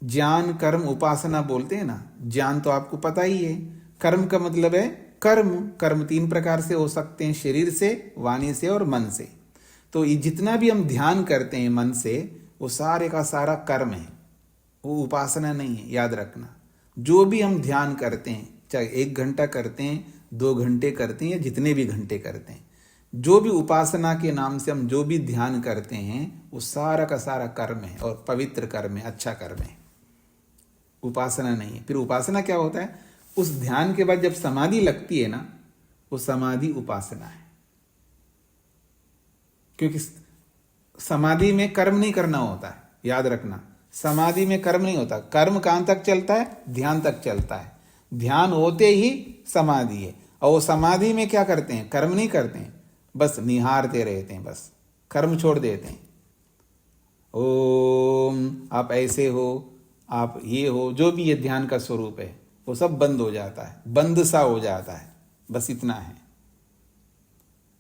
ज्ञान कर्म उपासना बोलते हैं ना, ज्ञान तो आपको पता ही है, कर्म का मतलब है कर्म। कर्म 3 प्रकार से हो सकते हैं, शरीर से, वाणी से और मन से। तो ये जितना भी हम ध्यान करते हैं मन से, वो सारे का सारा कर्म है, वो उपासना नहीं है, याद रखना। जो भी हम ध्यान करते हैं, चाहे 1 घंटा करते हैं, 2 घंटे करते हैं, या जितने भी घंटे करते हैं, जो भी उपासना के नाम से हम जो भी ध्यान करते हैं, वो सारा का सारा कर्म है, और पवित्र कर्म है, अच्छा कर्म है, उपासना नहीं है। फिर उपासना क्या होता है? उस ध्यान के बाद जब समाधि लगती है ना, वो समाधि उपासना है, क्योंकि समाधि में कर्म नहीं करना होता है, याद रखना। समाधि में कर्म नहीं होता, कर्म कहां तक चलता है? ध्यान तक चलता है। ध्यान होते ही समाधि है, और वो समाधि में क्या करते हैं, कर्म नहीं करते हैं, बस निहारते रहते हैं, बस कर्म छोड़ देते हैं। ओम आप ऐसे हो, आप ये हो, जो भी ये ध्यान का स्वरूप है वो सब बंद हो जाता है, बंद सा हो जाता है, बस इतना है।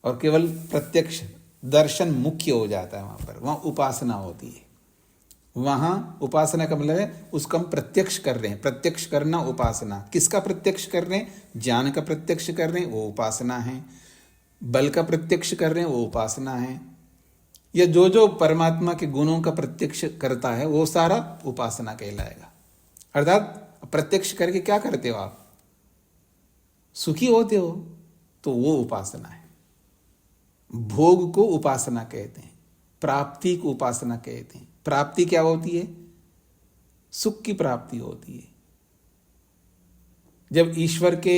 और केवल प्रत्यक्ष दर्शन मुख्य हो जाता है वहां पर, वहां उपासना होती है। वहां उपासना का मतलब है उसको हम प्रत्यक्ष कर रहे हैं, प्रत्यक्ष करना उपासना। किसका प्रत्यक्ष कर रहे हैं, ज्ञान का प्रत्यक्ष कर रहे हैं, वो उपासना है। बल का प्रत्यक्ष कर रहे हैं, वो उपासना है। या जो जो परमात्मा के गुणों का प्रत्यक्ष करता है वो सारा उपासना कहलाएगा। अर्थात प्रत्यक्ष करके क्या करते हो आप, सुखी होते हो, तो वो उपासना है। भोग को उपासना कहते हैं, प्राप्ति को उपासना कहते हैं। प्राप्ति क्या होती है, सुख की प्राप्ति होती है। जब ईश्वर के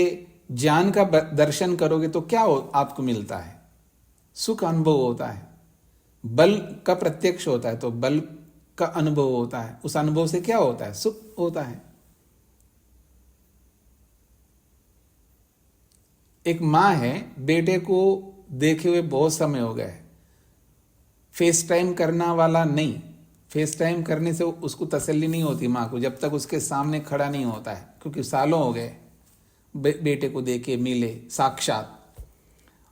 ज्ञान का दर्शन करोगे तो क्या आपको मिलता है, सुख अनुभव होता है। बल का प्रत्यक्ष होता है तो बल का अनुभव होता है, उस अनुभव से क्या होता है, सुख होता है। एक माँ है, बेटे को देखे हुए बहुत समय हो गया है, फेस टाइम करना वाला नहीं, फेस टाइम करने से उसको तसल्ली नहीं होती माँ को जब तक उसके सामने खड़ा नहीं होता है, क्योंकि सालों हो गए बेटे को देखे मिले साक्षात।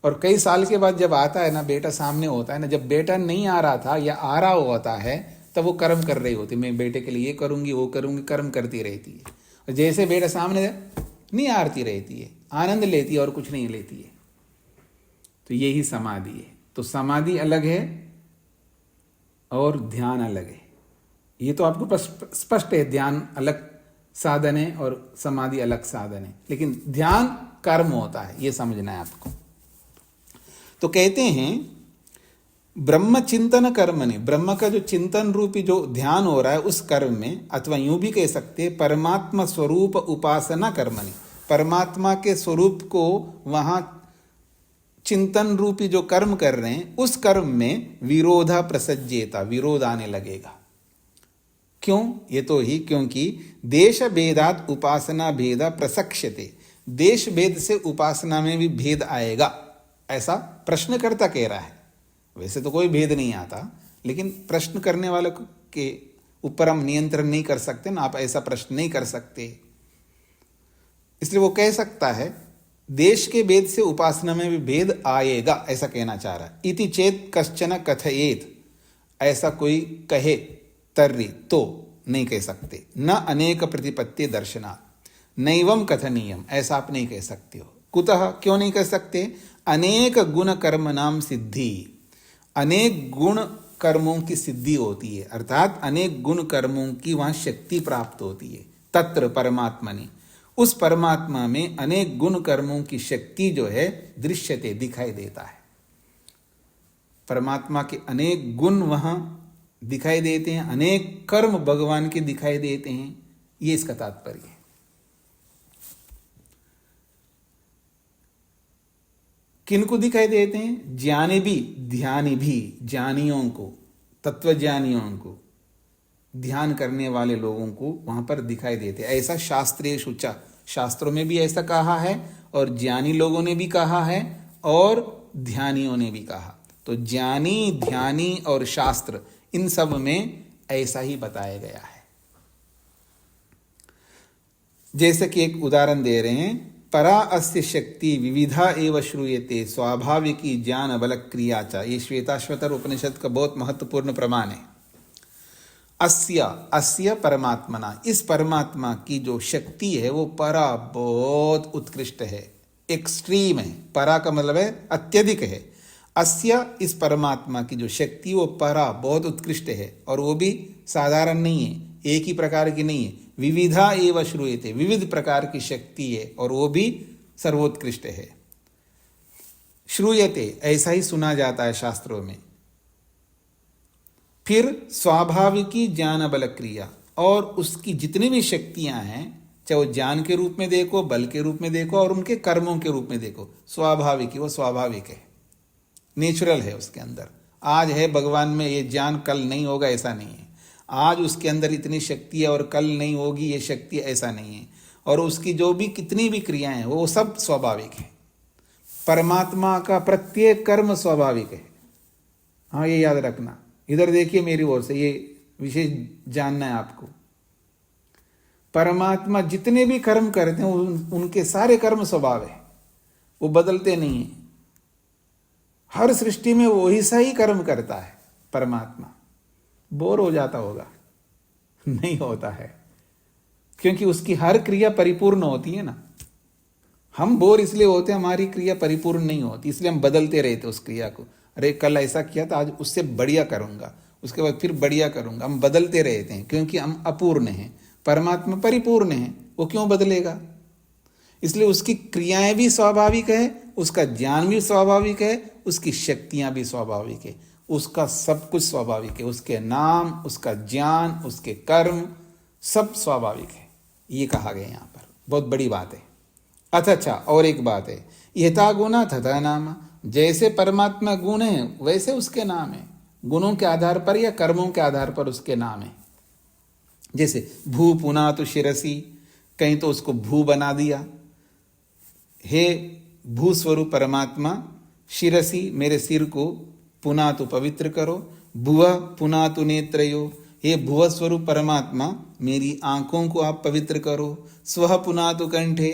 और कई साल के बाद जब आता है ना, बेटा सामने होता है ना, जब बेटा नहीं आ रहा था या आ रहा होता है तब वो कर्म कर रही होती, मैं बेटे के लिए ये करूंगी वो करूंगी, कर्म करती रहती है। और जैसे बेटा सामने नहीं आती रहती है, आनंद लेती है और कुछ नहीं लेती है। तो यही समाधि है। तो समाधि अलग है और ध्यान अलग है। ये तो आपको स्पष्ट है, ध्यान अलग साधन है और समाधि अलग साधन है, लेकिन ध्यान कर्म होता है, ये समझना है आपको। तो कहते हैं ब्रह्म चिंतन कर्म ने, ब्रह्म का जो चिंतन रूपी जो ध्यान हो रहा है उस कर्म में, अथवा यूं भी कह सकते हैं परमात्मा स्वरूप उपासना कर्म ने, परमात्मा के स्वरूप को वहां चिंतन रूपी जो कर्म कर रहे हैं उस कर्म में विरोधा प्रसज्जेता, विरोध आने लगेगा। क्यों, ये तो ही क्योंकि देश भेदात उपासना भेदा प्रसक्ष्यते, देश भेद से उपासना में भी भेद आएगा, ऐसा प्रश्नकर्ता कह रहा है। वैसे तो कोई भेद नहीं आता, लेकिन प्रश्न करने वाले के ऊपर हम नियंत्रण नहीं कर सकते ना, आप ऐसा प्रश्न नहीं कर सकते, इसलिए वो कह सकता है देश के भेद से उपासना में भी भेद आएगा, ऐसा कहना चाह रहा है। इति चेत कश्चन कथयेत, ऐसा कोई कहे तर्री तो नहीं कह सकते। न अनेक प्रतिपत्ति दर्शना नैवम कथनीयम, ऐसा आप नहीं कह सकते हो। कुतः, क्यों नहीं कह सकते, अनेक गुण कर्म नाम सिद्धि, अनेक गुण कर्मों की सिद्धि होती है, अर्थात अनेक गुण कर्मों की वहां शक्ति प्राप्त होती है। तत्र परमात्मनि, उस परमात्मा में अनेक गुण कर्मों की शक्ति जो है दृश्यते, दिखाई देता है। परमात्मा के अनेक गुण वहां दिखाई देते हैं, अनेक कर्म भगवान के दिखाई देते हैं, ये इसका तात्पर्य है। किनको दिखाई देते हैं, ज्ञानी भी, ध्यानी भी, ज्ञानियों को, तत्वज्ञानियों को, ध्यान करने वाले लोगों को वहां पर दिखाई देते हैं। ऐसा शास्त्रीय शुचा, शास्त्रों में भी ऐसा कहा है और ज्ञानी लोगों ने भी कहा है और ध्यानियों ने भी कहा। तो ज्ञानी, ध्यानी और शास्त्र, इन सब में ऐसा ही बताया गया है। जैसे कि एक उदाहरण दे रहे हैं, परा अस्य शक्ति विविधा एव श्रूयते स्वाभाविकी ज्ञान बल क्रिया च, ये श्वेताश्वतर उपनिषद का बहुत महत्वपूर्ण प्रमाण है। अस्य परमात्मना, इस परमात्मा की जो शक्ति है वो परा, बहुत उत्कृष्ट है, एक्सट्रीम है। परा का मतलब है अत्यधिक है। अस्य, इस परमात्मा की जो शक्ति वो परा, बहुत उत्कृष्ट है, और वो भी साधारण नहीं है, एक ही प्रकार की नहीं है। विविधा एव श्रूयते, विविध प्रकार की शक्ति है और वो भी सर्वोत्कृष्ट है। श्रूयते, ऐसा ही सुना जाता है शास्त्रों में। फिर स्वाभाविकी ज्ञान बल क्रिया, और उसकी जितनी भी शक्तियां हैं, चाहे वो ज्ञान के रूप में देखो, बल के रूप में देखो, और उनके कर्मों के रूप में देखो, स्वाभाविकी, वो स्वाभाविक है, नेचुरल है उसके अंदर। आज है भगवान में ये ज्ञान, कल नहीं होगा, ऐसा नहीं है। आज उसके अंदर इतनी शक्ति है और कल नहीं होगी ये शक्ति, ऐसा नहीं है। और उसकी जो भी कितनी भी क्रियाएं हैं वो सब स्वाभाविक है, परमात्मा का प्रत्येक कर्म स्वाभाविक है। हाँ, ये याद रखना। इधर देखिए मेरी ओर से, ये विशेष जानना है आपको। परमात्मा जितने भी कर्म करते हैं उनके सारे कर्म स्वभाव है, वो बदलते नहीं है। हर सृष्टि में वो ही सही कर्म करता है परमात्मा। बोर हो जाता होगा? नहीं होता है, क्योंकि उसकी हर क्रिया परिपूर्ण होती है ना। हम बोर इसलिए होते हैं, हमारी क्रिया परिपूर्ण नहीं होती, इसलिए हम बदलते रहते उस क्रिया को। अरे कल ऐसा किया था, आज उससे बढ़िया करूंगा, उसके बाद फिर बढ़िया करूंगा। हम बदलते रहते हैं क्योंकि हम अपूर्ण हैं। परमात्मा परिपूर्ण है, वो क्यों बदलेगा? इसलिए उसकी क्रियाएं भी स्वाभाविक है, उसका ज्ञान भी स्वाभाविक है, उसकी शक्तियां भी स्वाभाविक है, उसका सब कुछ स्वाभाविक है। उसके नाम, उसका ज्ञान, उसके कर्म सब स्वाभाविक है। ये कहा गया यहाँ पर, बहुत बड़ी बात है। अच्छा, और एक बात है, यथा गुणा तथा नाम। जैसे परमात्मा गुण है वैसे उसके नाम है। गुणों के आधार पर या कर्मों के आधार पर उसके नाम है। जैसे भू पुनातु शिरसी, कहीं तो उसको भू बना दिया, हे भू स्वरूप परमात्मा, शिरसी मेरे सिर को, पुनातु पवित्र करो, भुव पुनातु नेत्रयो, हे भुव स्वरूप परमात्मा मेरी आंखों को आप पवित्र करो, स्वः पुनातु कंठे,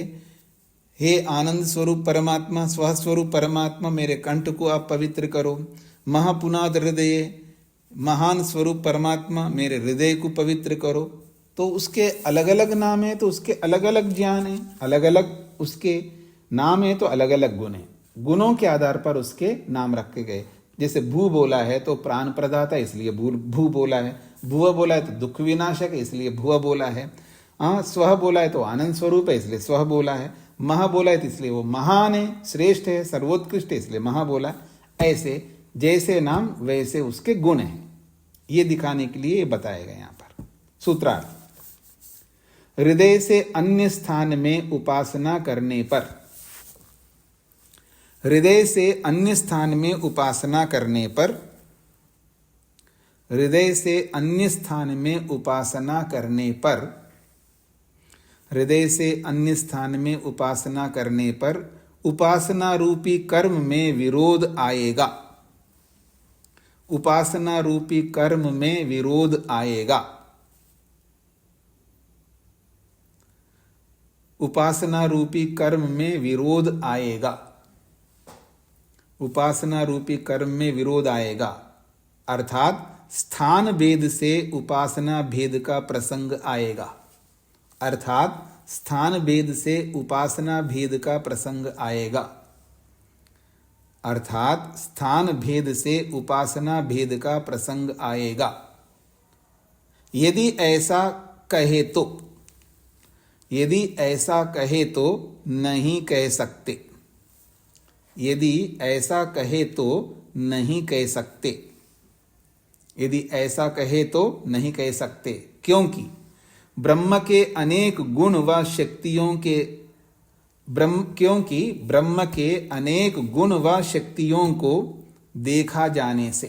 हे आनंद स्वरूप परमात्मा, स्व स्वरूप परमात्मा मेरे कंठ को आप पवित्र करो, महापुनाद हृदय, महान स्वरूप परमात्मा मेरे हृदय को पवित्र करो। तो उसके अलग अलग नाम है, तो उसके अलग अलग ज्ञान है, अलग अलग उसके नाम है, तो अलग अलग गुण है। गुणों के आधार पर उसके नाम रखे गए। जैसे भू बोला है तो प्राण प्रदाता, इसलिए भू बोला है। भुव बोला है तो दुख विनाशक है, इसलिए भुव बोला है। हाँ, स्व बोला है तो आनंद स्वरूप है, इसलिए स्व बोला है। महा बोला है तो इसलिए वो महान है, श्रेष्ठ है, सर्वोत्कृष्ट है, इसलिए महा बोला। ऐसे जैसे नाम वैसे उसके गुण हैं, ये दिखाने के लिए बताया गया यहाँ पर। सूत्रार्थ, हृदय से अन्य स्थान में उपासना करने पर, हृदय से अन्य स्थान में उपासना करने पर, हृदय से अन्य स्थान में उपासना करने पर, हृदय से अन्य स्थान में उपासना करने पर उपासना रूपी कर्म में विरोध आएगा। उपासना रूपी कर्म में विरोध आएगा। उपासना रूपी कर्म में विरोध आएगा। उपासना रूपी कर्म में विरोध आएगा, अर्थात स्थान भेद से उपासना भेद का प्रसंग आएगा। अर्थात स्थान भेद से उपासना भेद का प्रसंग आएगा। अर्थात स्थान भेद से उपासना भेद का प्रसंग आएगा। यदि ऐसा कहे तो, यदि ऐसा कहे तो नहीं कह सकते। यदि ऐसा कहे तो नहीं कह सकते। यदि ऐसा कहे तो नहीं कह सकते, क्योंकि ब्रह्म के अनेक गुण व शक्तियों के क्योंकि ब्रह्म के अनेक गुण व शक्तियों को देखा जाने से,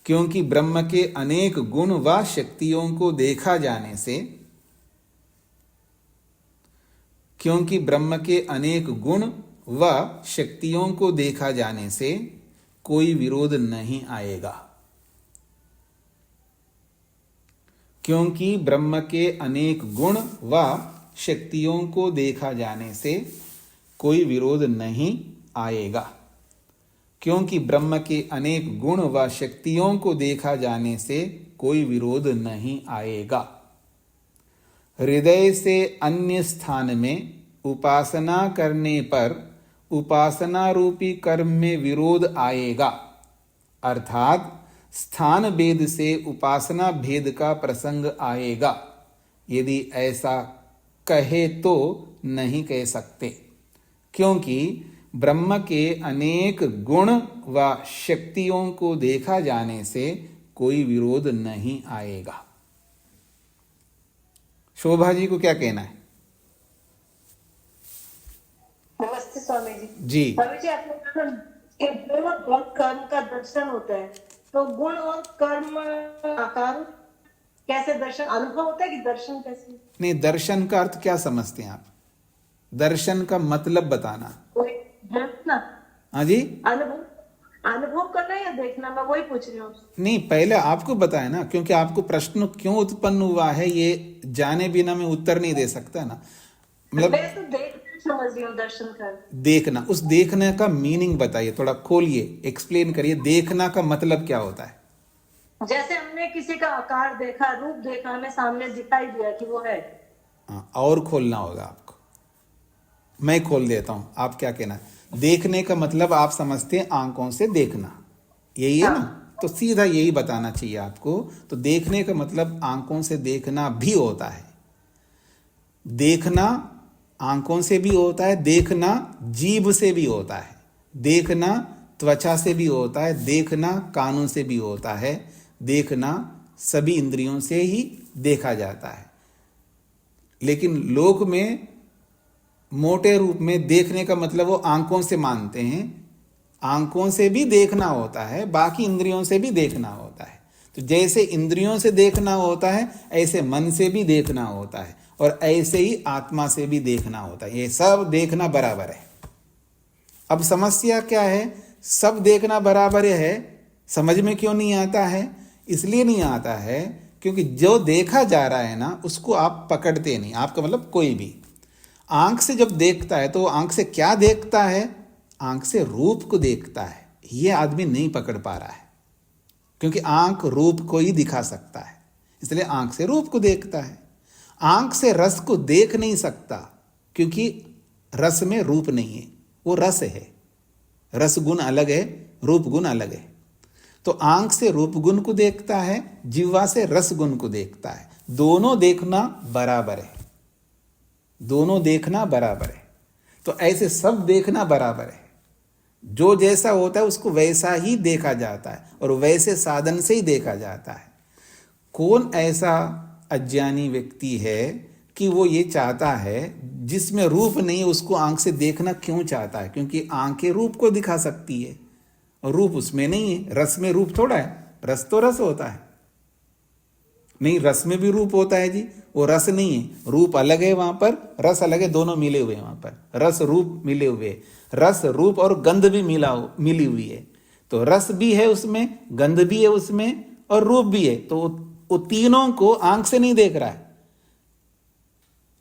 क्योंकि ब्रह्म के अनेक गुण व शक्तियों को देखा जाने से, क्योंकि ब्रह्म के अनेक गुण व शक्तियों को देखा जाने से कोई विरोध नहीं आएगा। क्योंकि ब्रह्म के अनेक गुण व शक्तियों को देखा जाने से कोई विरोध नहीं आएगा। क्योंकि ब्रह्म के अनेक गुण व शक्तियों को देखा जाने से कोई विरोध नहीं आएगा। हृदय से अन्य स्थान में उपासना करने पर उपासना रूपी कर्म में विरोध आएगा, अर्थात स्थान भेद से उपासना भेद का प्रसंग आएगा। यदि ऐसा कहे तो नहीं कह सकते, क्योंकि ब्रह्म के अनेक गुण व शक्तियों को देखा जाने से कोई विरोध नहीं आएगा। शोभा जी को क्या कहना है? नमस्ते स्वामी जी। जी स्वामी जी, आपने कहा कि गुण और कर्म का दर्शन होता है, तो गुण और कर्म आकार कैसे दर्शन अनुभव होता है कि दर्शन कैसे? नहीं, दर्शन का अर्थ क्या समझते हैं आप? दर्शन का मतलब बताना। कोई देखना, हाँ जी, अनुभव करना या देखना, मैं वही पूछ रही हूँ। नहीं पहले आपको बताया ना, क्योंकि आपको प्रश्न क्यों उत्पन्न हुआ है ये जाने बिना मैं उत्तर नहीं दे सकता ना। मतलब मैं तो देख समझ रही हूँ, दर्शन कर। देखना, उस देखने का मीनिंग बताइए, थोड़ा खोलिए, एक्सप्लेन करिए, देखना का मतलब क्या होता है। जैसे हमने किसी का आकार देखा, रूप देखा, हमें सामने दिखाई दिया कि वो है। हाँ, और खोलना होगा आपको, मैं खोल देता हूं, आप क्या कहना है। देखने का मतलब आप समझते हैं आंखों से देखना, यही है ना, तो सीधा यही बताना चाहिए आपको। तो देखने का मतलब आंखों से देखना भी होता है, देखना आंखों से भी होता है, देखना जीभ से भी होता है, देखना त्वचा से भी होता है, देखना कानों से भी होता है, देखना सभी इंद्रियों से ही देखा जाता है। लेकिन लोक में मोटे रूप में देखने का मतलब वो आंखों से मानते हैं, आंखों से भी देखना होता है, बाकी इंद्रियों से भी देखना होता है। तो जैसे इंद्रियों से देखना होता है ऐसे मन से भी देखना होता है, और ऐसे ही आत्मा से भी देखना होता है। ये सब देखना बराबर है। अब समस्या क्या है, सब देखना बराबर है, समझ में क्यों नहीं आता है? इसलिए नहीं आता है क्योंकि जो देखा जा रहा है ना उसको आप पकड़ते नहीं। आपका मतलब कोई भी आंख से जब देखता है तो आंख से क्या देखता है? आंख से रूप को देखता है। ये आदमी नहीं पकड़ पा रहा है, क्योंकि आंख रूप को ही दिखा सकता है, इसलिए आंख से रूप को देखता है। आंख से रस को देख नहीं सकता, क्योंकि रस में रूप नहीं है, वो रस है। रस गुण अलग है, रूप गुण अलग है। तो आंख से रूप गुण को देखता है, जिह्वा से रस गुण को देखता है। दोनों देखना बराबर है, दोनों देखना बराबर है। तो ऐसे सब देखना बराबर है। जो जैसा होता है उसको वैसा ही देखा जाता है, और वैसे साधन से ही देखा जाता है। कौन ऐसा अज्ञानी व्यक्ति है कि वो ये चाहता है जिसमें रूप नहीं उसको आंख से देखना क्यों चाहता है? क्योंकि आंखें रूप को दिखा सकती है और रूप उसमें नहीं है। रस में रूप थोड़ा है, रस तो रस होता है। नहीं, रस में भी रूप होता है जी, वो रस नहीं है, रूप अलग है वहां पर, रस अलग है, दोनों मिले हुए हैं वहां पर। रस रूप मिले हुए, रस रूप और गंध भी मिली हुई है। तो रस भी है उसमें, गंध भी है उसमें, और रूप भी है। तो वो तीनों को आंख से नहीं देख रहा है।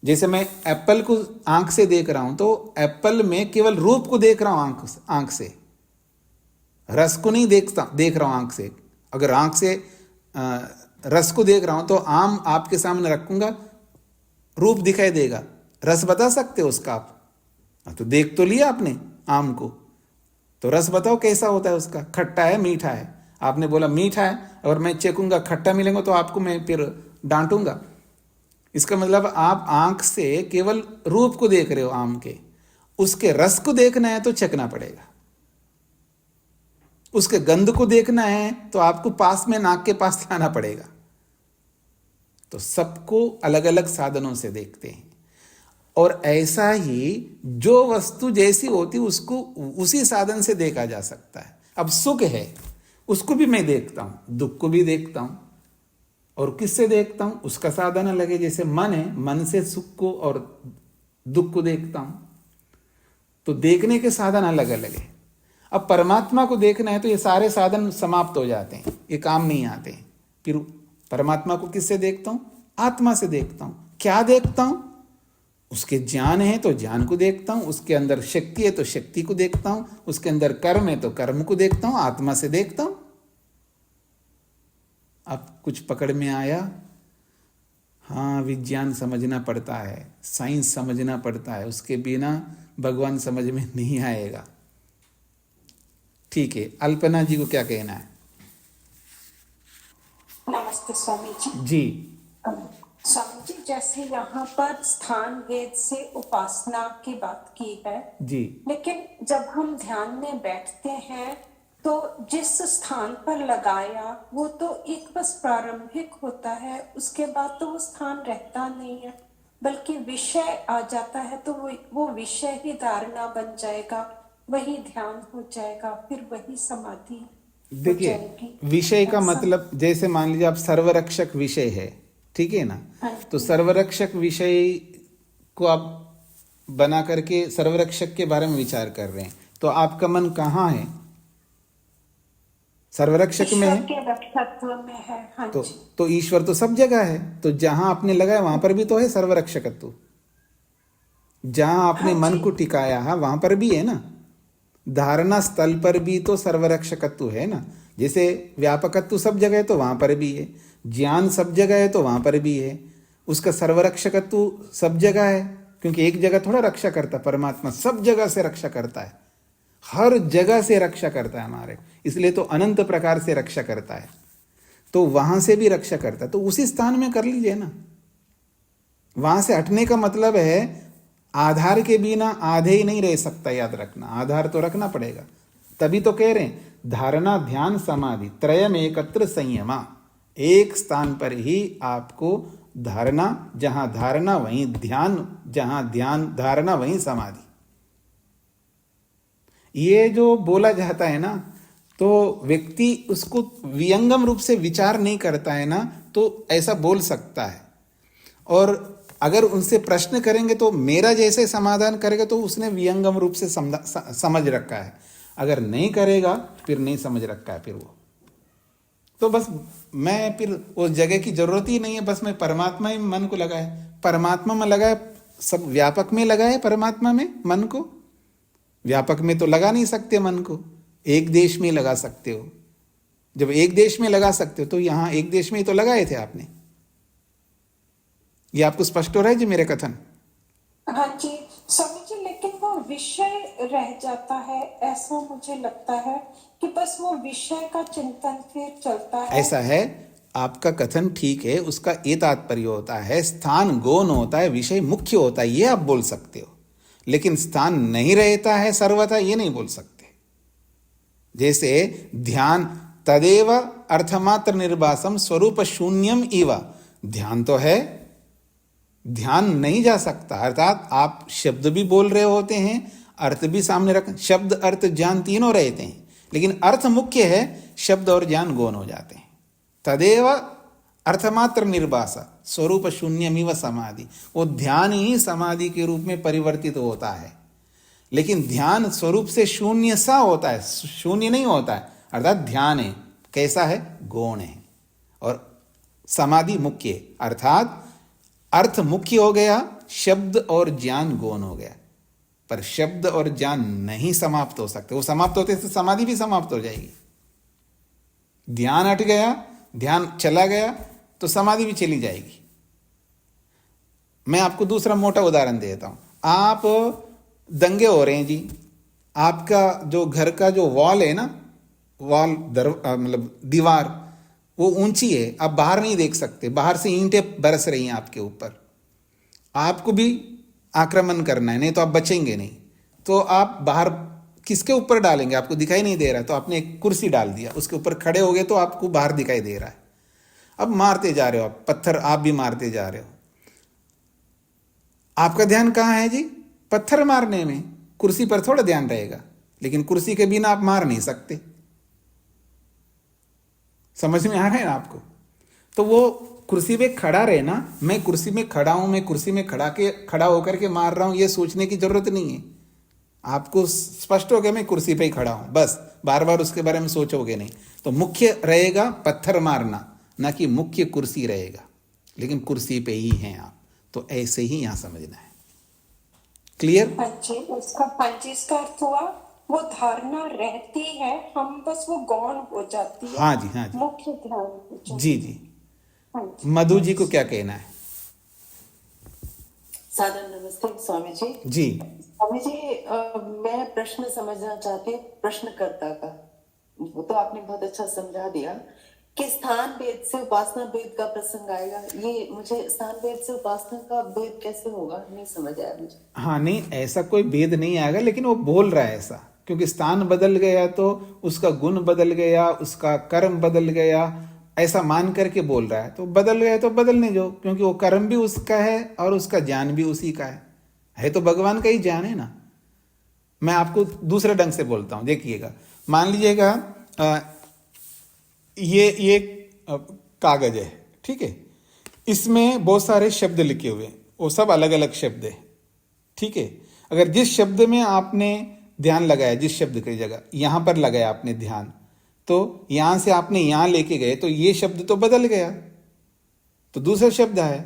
जैसे मैं एप्पल को आंख से देख रहा हूं तो एप्पल में केवल रूप को देख रहा हूं आंख से, रस को नहीं देख रहा हूं आंख से। अगर आंख से रस को देख रहा हूं तो आम आपके सामने रखूंगा, रूप दिखाई देगा, रस बता सकते हो उसका आप? तो देख तो लिया आपने आम को, तो रस बताओ कैसा होता है उसका, खट्टा है मीठा है? आपने बोला मीठा है, और मैं चेकूंगा खट्टा मिलेगा तो आपको मैं फिर डांटूंगा। इसका मतलब आप आंख से केवल रूप को देख रहे हो आम के, उसके रस को देखना है तो चखना पड़ेगा, उसके गंध को देखना है तो आपको पास में नाक के पास लाना पड़ेगा। तो सबको अलग अलग साधनों से देखते हैं, और ऐसा ही जो वस्तु जैसी होती उसको उसी साधन से देखा जा सकता है। अब सुख है, उसको भी मैं देखता हूं, दुख को भी देखता हूं, और किससे देखता हूं? उसका साधन अलग है। जैसे मन है, मन से सुख को और दुख को देखता हूं, तो देखने के साधन अलग अलग है। अब परमात्मा को देखना है तो ये सारे साधन समाप्त हो जाते हैं, ये काम नहीं आते हैं। फिर परमात्मा को किससे देखता हूं? आत्मा से देखता हूं। क्या देखता हूं? उसके ज्ञान है तो ज्ञान को देखता हूं, उसके अंदर शक्ति है तो शक्ति को देखता हूं, उसके अंदर कर्म है तो कर्म को देखता हूं, आत्मा से देखता हूं। अब कुछ पकड़ में आया? हाँ, विज्ञान समझना पड़ता है, साइंस समझना पड़ता है, उसके बिना भगवान समझ में नहीं आएगा। ठीक है, अल्पना जी को क्या कहना है? नमस्ते स्वामी जी। जी स्वामी जी, जैसे यहाँ पर स्थान वेद से उपासना की बात की है जी, लेकिन जब हम ध्यान में बैठते हैं तो जिस स्थान पर लगाया वो तो एक बस प्रारंभिक होता है, उसके बाद तो वो स्थान रहता नहीं है, बल्कि विषय आ जाता है, तो वो विषय ही धारणा बन जाएगा, वही ध्यान हो जाएगा, फिर वही समाधि। देखिए विषय का मतलब, जैसे मान लीजिए आप सर्वरक्षक विषय है, ठीक है ना, तो सर्वरक्षक विषय को आप बना करके सर्वरक्षक के बारे में विचार कर रहे हैं, तो आपका मन कहाँ है? सर्वरक्षक में ईश्वर है। के रक्षकत्व में है। हाँ जी। तो ईश्वर तो सब जगह है, तो जहां आपने लगाया वहां पर भी तो है सर्वरक्षकत्व। जहां आपने हाँ मन जी। को टिकाया है वहां पर भी है ना। धारणा स्थल पर भी तो सर्वरक्षकत्व है ना। जैसे व्यापकत्व सब जगह है तो वहां पर भी है, ज्ञान सब जगह है तो वहां पर भी है, उसका सर्वरक्षकत्व सब जगह है, क्योंकि एक जगह थोड़ा रक्षा करता, परमात्मा सब जगह से रक्षा करता है, हर जगह से रक्षा करता है हमारे, इसलिए तो अनंत प्रकार से रक्षा करता है, तो वहां से भी रक्षा करता है। तो उसी स्थान में कर लीजिए ना। वहां से हटने का मतलब है आधार के बिना आधे ही नहीं रह सकता, याद रखना, आधार तो रखना पड़ेगा। तभी तो कह रहे हैं धारणा ध्यान समाधि त्रयम एकत्र संयमा, एक स्थान पर ही आपको धारणा, जहां धारणा वहीं ध्यान, जहां ध्यान धारणा वहीं समाधि। ये जो बोला जाता है ना, तो व्यक्ति उसको वियंगम रूप से विचार नहीं करता है ना, तो ऐसा बोल सकता है। और अगर उनसे प्रश्न करेंगे तो मेरा जैसे समाधान करेगा तो उसने वियंगम रूप से समझ रखा है, अगर नहीं करेगा फिर नहीं समझ रखा है, फिर वो तो बस मैं फिर उस जगह की जरूरत ही नहीं है, बस मैं परमात्मा ही मन को लगाए, परमात्मा में लगाए, सब व्यापक में लगाए, परमात्मा में मन को, व्यापक में तो लगा नहीं सकते मन को, एक देश में लगा सकते हो। जब एक देश में लगा सकते हो तो यहां एक देश में ही तो लगाए थे आपने। ये आपको स्पष्ट हो रहा है जी मेरे कथन? हाँ जी स्वामी जी, लेकिन वो विषय रह जाता है, ऐसा मुझे लगता है कि बस वो विषय का चिंतन फिर चलता है। ऐसा है, आपका कथन ठीक है, उसका ये तात्पर्य होता है स्थान गौण होता है, विषय मुख्य होता है, ये आप बोल सकते हो, लेकिन स्थान नहीं रहता है सर्वथा, ये नहीं बोल सकते। जैसे ध्यान तदेव अर्थमात्र निर्वासम स्वरूप शून्यम इव, ध्यान तो है, ध्यान नहीं जा सकता, अर्थात आप शब्द भी बोल रहे होते हैं, अर्थ भी सामने रख, शब्द अर्थ ज्ञान तीनों रहते हैं, लेकिन अर्थ मुख्य है, शब्द और ज्ञान गौण हो जाते हैं। तदेव अर्थमात्र निर्वास स्वरूप शून्यमिव समाधि, वो ध्यान ही समाधि के रूप में परिवर्तित होता है, लेकिन ध्यान स्वरूप से शून्य सा होता है, शून्य नहीं होता है, अर्थात ध्यान है कैसा है, गौण है, और समाधि मुख्य, अर्थात अर्थ मुख्य हो गया, शब्द और ज्ञान गौण हो गया, पर शब्द और ज्ञान नहीं समाप्त हो सकते, वो समाप्त होते तो समाधि भी समाप्त हो जाएगी। ध्यान हट गया, ध्यान चला गया तो समाधि भी चली जाएगी। मैं आपको दूसरा मोटा उदाहरण देता हूं। आप दंगे हो रहे हैं जी, आपका जो घर का जो वॉल है ना, वॉल मतलब दीवार वो ऊंची है, आप बाहर नहीं देख सकते, बाहर से ईंटें बरस रही हैं आपके ऊपर, आपको भी आक्रमण करना है, नहीं तो आप बचेंगे नहीं, तो आप बाहर किसके ऊपर डालेंगे, आपको दिखाई नहीं दे रहा है, तो आपने एक कुर्सी डाल दिया, उसके ऊपर खड़े हो गए तो आपको बाहर दिखाई दे रहा है। अब मारते जा रहे हो आप पत्थर, आप भी मारते जा रहे हो, आपका ध्यान कहाँ है जी, पत्थर मारने में, कुर्सी पर थोड़ा ध्यान रहेगा, लेकिन कुर्सी के बिना आप मार नहीं सकते। समझ में आ रहा है ना आपको? तो वो कुर्सी पे खड़ा रहे ना, मैं कुर्सी में खड़ा हूं, मैं कुर्सी में खड़ा होकर के मार रहा हूं, ये सोचने की जरूरत नहीं है। आपको स्पष्ट हो गया मैं कुर्सी पे ही खड़ा हूं, बस बार बार उसके बारे में सोचोगे नहीं। तो मुख्य रहेगा पत्थर मारना, ना कि मुख्य कुर्सी रहेगा, लेकिन कुर्सी पे ही हैं आप, तो ऐसे ही यहां समझना है। क्लियर? हाँ जी, इसका अर्थ हुआ वो धारणा रहती है, हम बस वो गौण हो जाती है। हाँ जी, हाँ जी, मुख्य ध्यान जी जी। हाँ जी। मधु जी को क्या कहना है? सादर नमस्ते स्वामी जी। जी स्वामी जी, मैं प्रश्न समझना चाहती हूँ प्रश्नकर्ता का, वो तो आपने बहुत अच्छा समझा दिया कि स्थान भेद से उपासना भेद का प्रसंग आएगा, ये मुझे स्थान भेद से उपासना का भेद कैसे होगा नहीं समझ आया मुझे। हाँ, नहीं ऐसा कोई भेद नहीं आएगा, लेकिन वो बोल रहा है ऐसा, क्योंकि स्थान बदल गया तो उसका गुण बदल गया, उसका कर्म बदल गया, ऐसा मान करके बोल रहा है। तो बदल गया तो बदलने दो, क्योंकि वो कर्म भी उसका है और उसका ज्ञान भी उसी का है तो भगवान का ही ज्ञान है ना। मैं आपको दूसरे ढंग से बोलता हूं, देखिएगा, मान लीजिएगा ये कागज है, ठीक है, इसमें बहुत सारे शब्द लिखे हुए, वो सब अलग अलग शब्द है, ठीक है। अगर जिस शब्द में आपने ध्यान लगाया, जिस शब्द की जगह यहां पर लगाया आपने ध्यान, तो यहां से आपने यहां लेके गए तो ये शब्द तो बदल गया, तो दूसरा शब्द आया,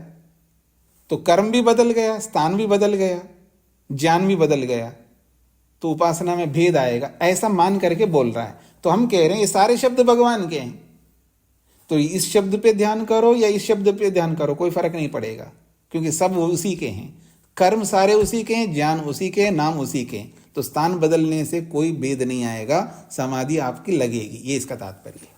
तो कर्म भी बदल गया, स्थान भी बदल गया, ज्ञान भी बदल गया, तो उपासना में भेद आएगा, ऐसा मान करके बोल रहा है। तो हम कह रहे हैं ये सारे शब्द भगवान के हैं, तो इस शब्द पे ध्यान करो या इस शब्द पे ध्यान करो, कोई फर्क नहीं पड़ेगा, क्योंकि सब वो उसी के हैं, कर्म सारे उसी के हैं, ज्ञान उसी के हैं, नाम उसी के हैं। तो स्थान बदलने से कोई भेद नहीं आएगा, समाधि आपकी लगेगी, ये इसका तात्पर्य है।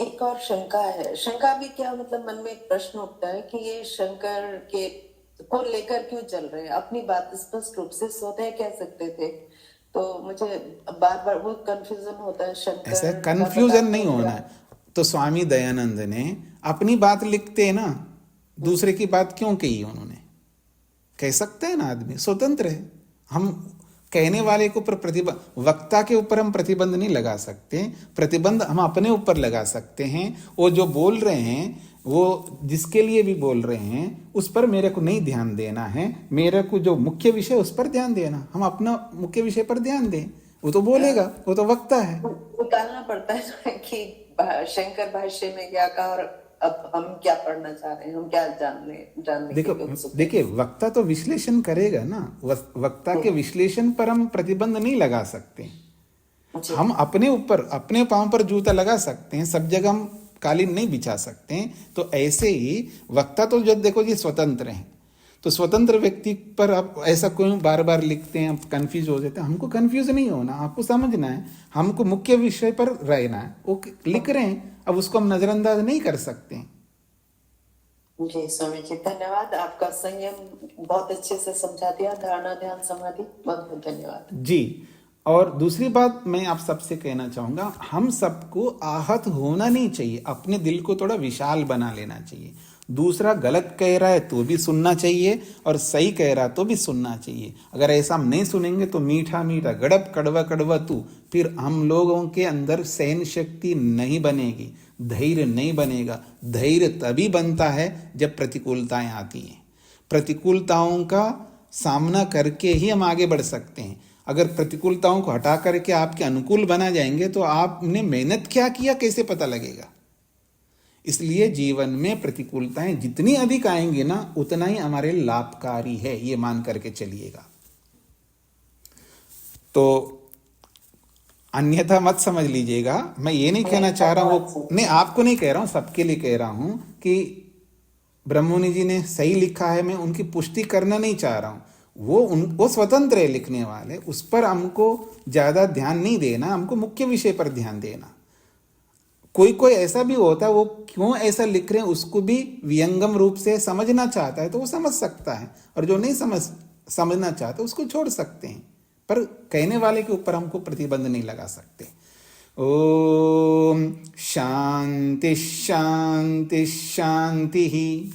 एक और शंका है, शंका भी क्या मतलब मन में एक प्रश्न उठता है कि ये शंकर के को लेकर क्यों चल रहे हैं, अपनी बात स्पष्ट रूप से स्वतः कह सकते थे, तो मुझे बार बार वो कंफ्यूजन होता है। शंकर ऐसा कंफ्यूजन नहीं होना है। तो स्वामी दयानंद ने अपनी बात लिखते हैं ना, दूसरे की बात क्यों कही उन्होंने? कह सकते हैं ना, आदमी स्वतंत्र है। हम कहने वाले के ऊपर प्रतिबंध, वक्ता के ऊपर हम प्रतिबंध नहीं लगा सकते, प्रतिबंध हम अपने ऊपर लगा सकते हैं। वो जो बोल रहे हैं, वो जिसके लिए भी बोल रहे हैं, उस पर मेरे को नहीं ध्यान देना है, मेरे को जो मुख्य विषय उस पर ध्यान देना, हम अपना मुख्य विषय पर ध्यान दें। वो तो बोलेगा, वो तो वक्ता है। निकालना पड़ता है कि शंकर भाष्य में क्या कहा और अब हम क्या पढ़ना चाह रहे हैं, हम क्या जानने देखिए वक्ता तो विश्लेषण करेगा ना, वक्ता के विश्लेषण पर हम प्रतिबंध नहीं लगा सकते। हम अपने ऊपर, अपने पांव पर जूता लगा सकते हैं, सब जगह हम कालीन नहीं बिछा सकते हैं। तो ऐसे ही वक्ता तो जब देखो जी स्वतंत्र हैं, तो स्वतंत्र व्यक्ति पर आप ऐसा कोई बार बार लिखते हैं, आप कंफ्यूज हो जाते हैं। हमको कंफ्यूज नहीं होना, आपको समझना है, हमको मुख्य विषय पर रहना है। वो लिख रहे हैं, अब उसको हम नजरअंदाज नहीं कर सकते। जी स्वामी जी धन्यवाद, आपका संयम बहुत अच्छे से समझा दिया। धारणा ध्यान समाधि, बहुत बहुत धन्यवाद जी। और दूसरी बात मैं आप सबसे कहना चाहूंगा, हम सबको आहत होना नहीं चाहिए, अपने दिल को थोड़ा विशाल बना लेना चाहिए। दूसरा गलत कह रहा है तो भी सुनना चाहिए, और सही कह रहा तो भी सुनना चाहिए। अगर ऐसा हम नहीं सुनेंगे तो मीठा मीठा गड़ब कड़वा कड़वा तू, फिर हम लोगों के अंदर सहन शक्ति नहीं बनेगी, धैर्य नहीं बनेगा। धैर्य तभी बनता है जब प्रतिकूलताएं आती हैं। प्रतिकूलताओं का सामना करके ही हम आगे बढ़ सकते हैं। अगर प्रतिकूलताओं को हटा करके आपके अनुकूल बना जाएंगे तो आपने मेहनत क्या किया कैसे पता लगेगा। इसलिए जीवन में प्रतिकूलताएं जितनी अधिक आएंगी ना, उतना ही हमारे लाभकारी है, ये मान करके चलिएगा। तो अन्यथा मत समझ लीजिएगा, मैं ये नहीं कहना चाह रहा हूं, नहीं आपको नहीं कह रहा हूं, सबके लिए कह रहा हूं कि ब्रह्ममुनि जी ने सही लिखा है, मैं उनकी पुष्टि करना नहीं चाह रहा हूं। वो स्वतंत्र है लिखने वाले, उस पर हमको ज्यादा ध्यान नहीं देना, हमको मुख्य विषय पर ध्यान देना। कोई कोई ऐसा भी होता है, वो क्यों ऐसा लिख रहे हैं उसको भी वियंगम रूप से समझना चाहता है तो वो समझ सकता है, और जो नहीं समझना चाहता उसको छोड़ सकते हैं, पर कहने वाले के ऊपर हमको प्रतिबंध नहीं लगा सकते। ओम शांति शांति शांति ही।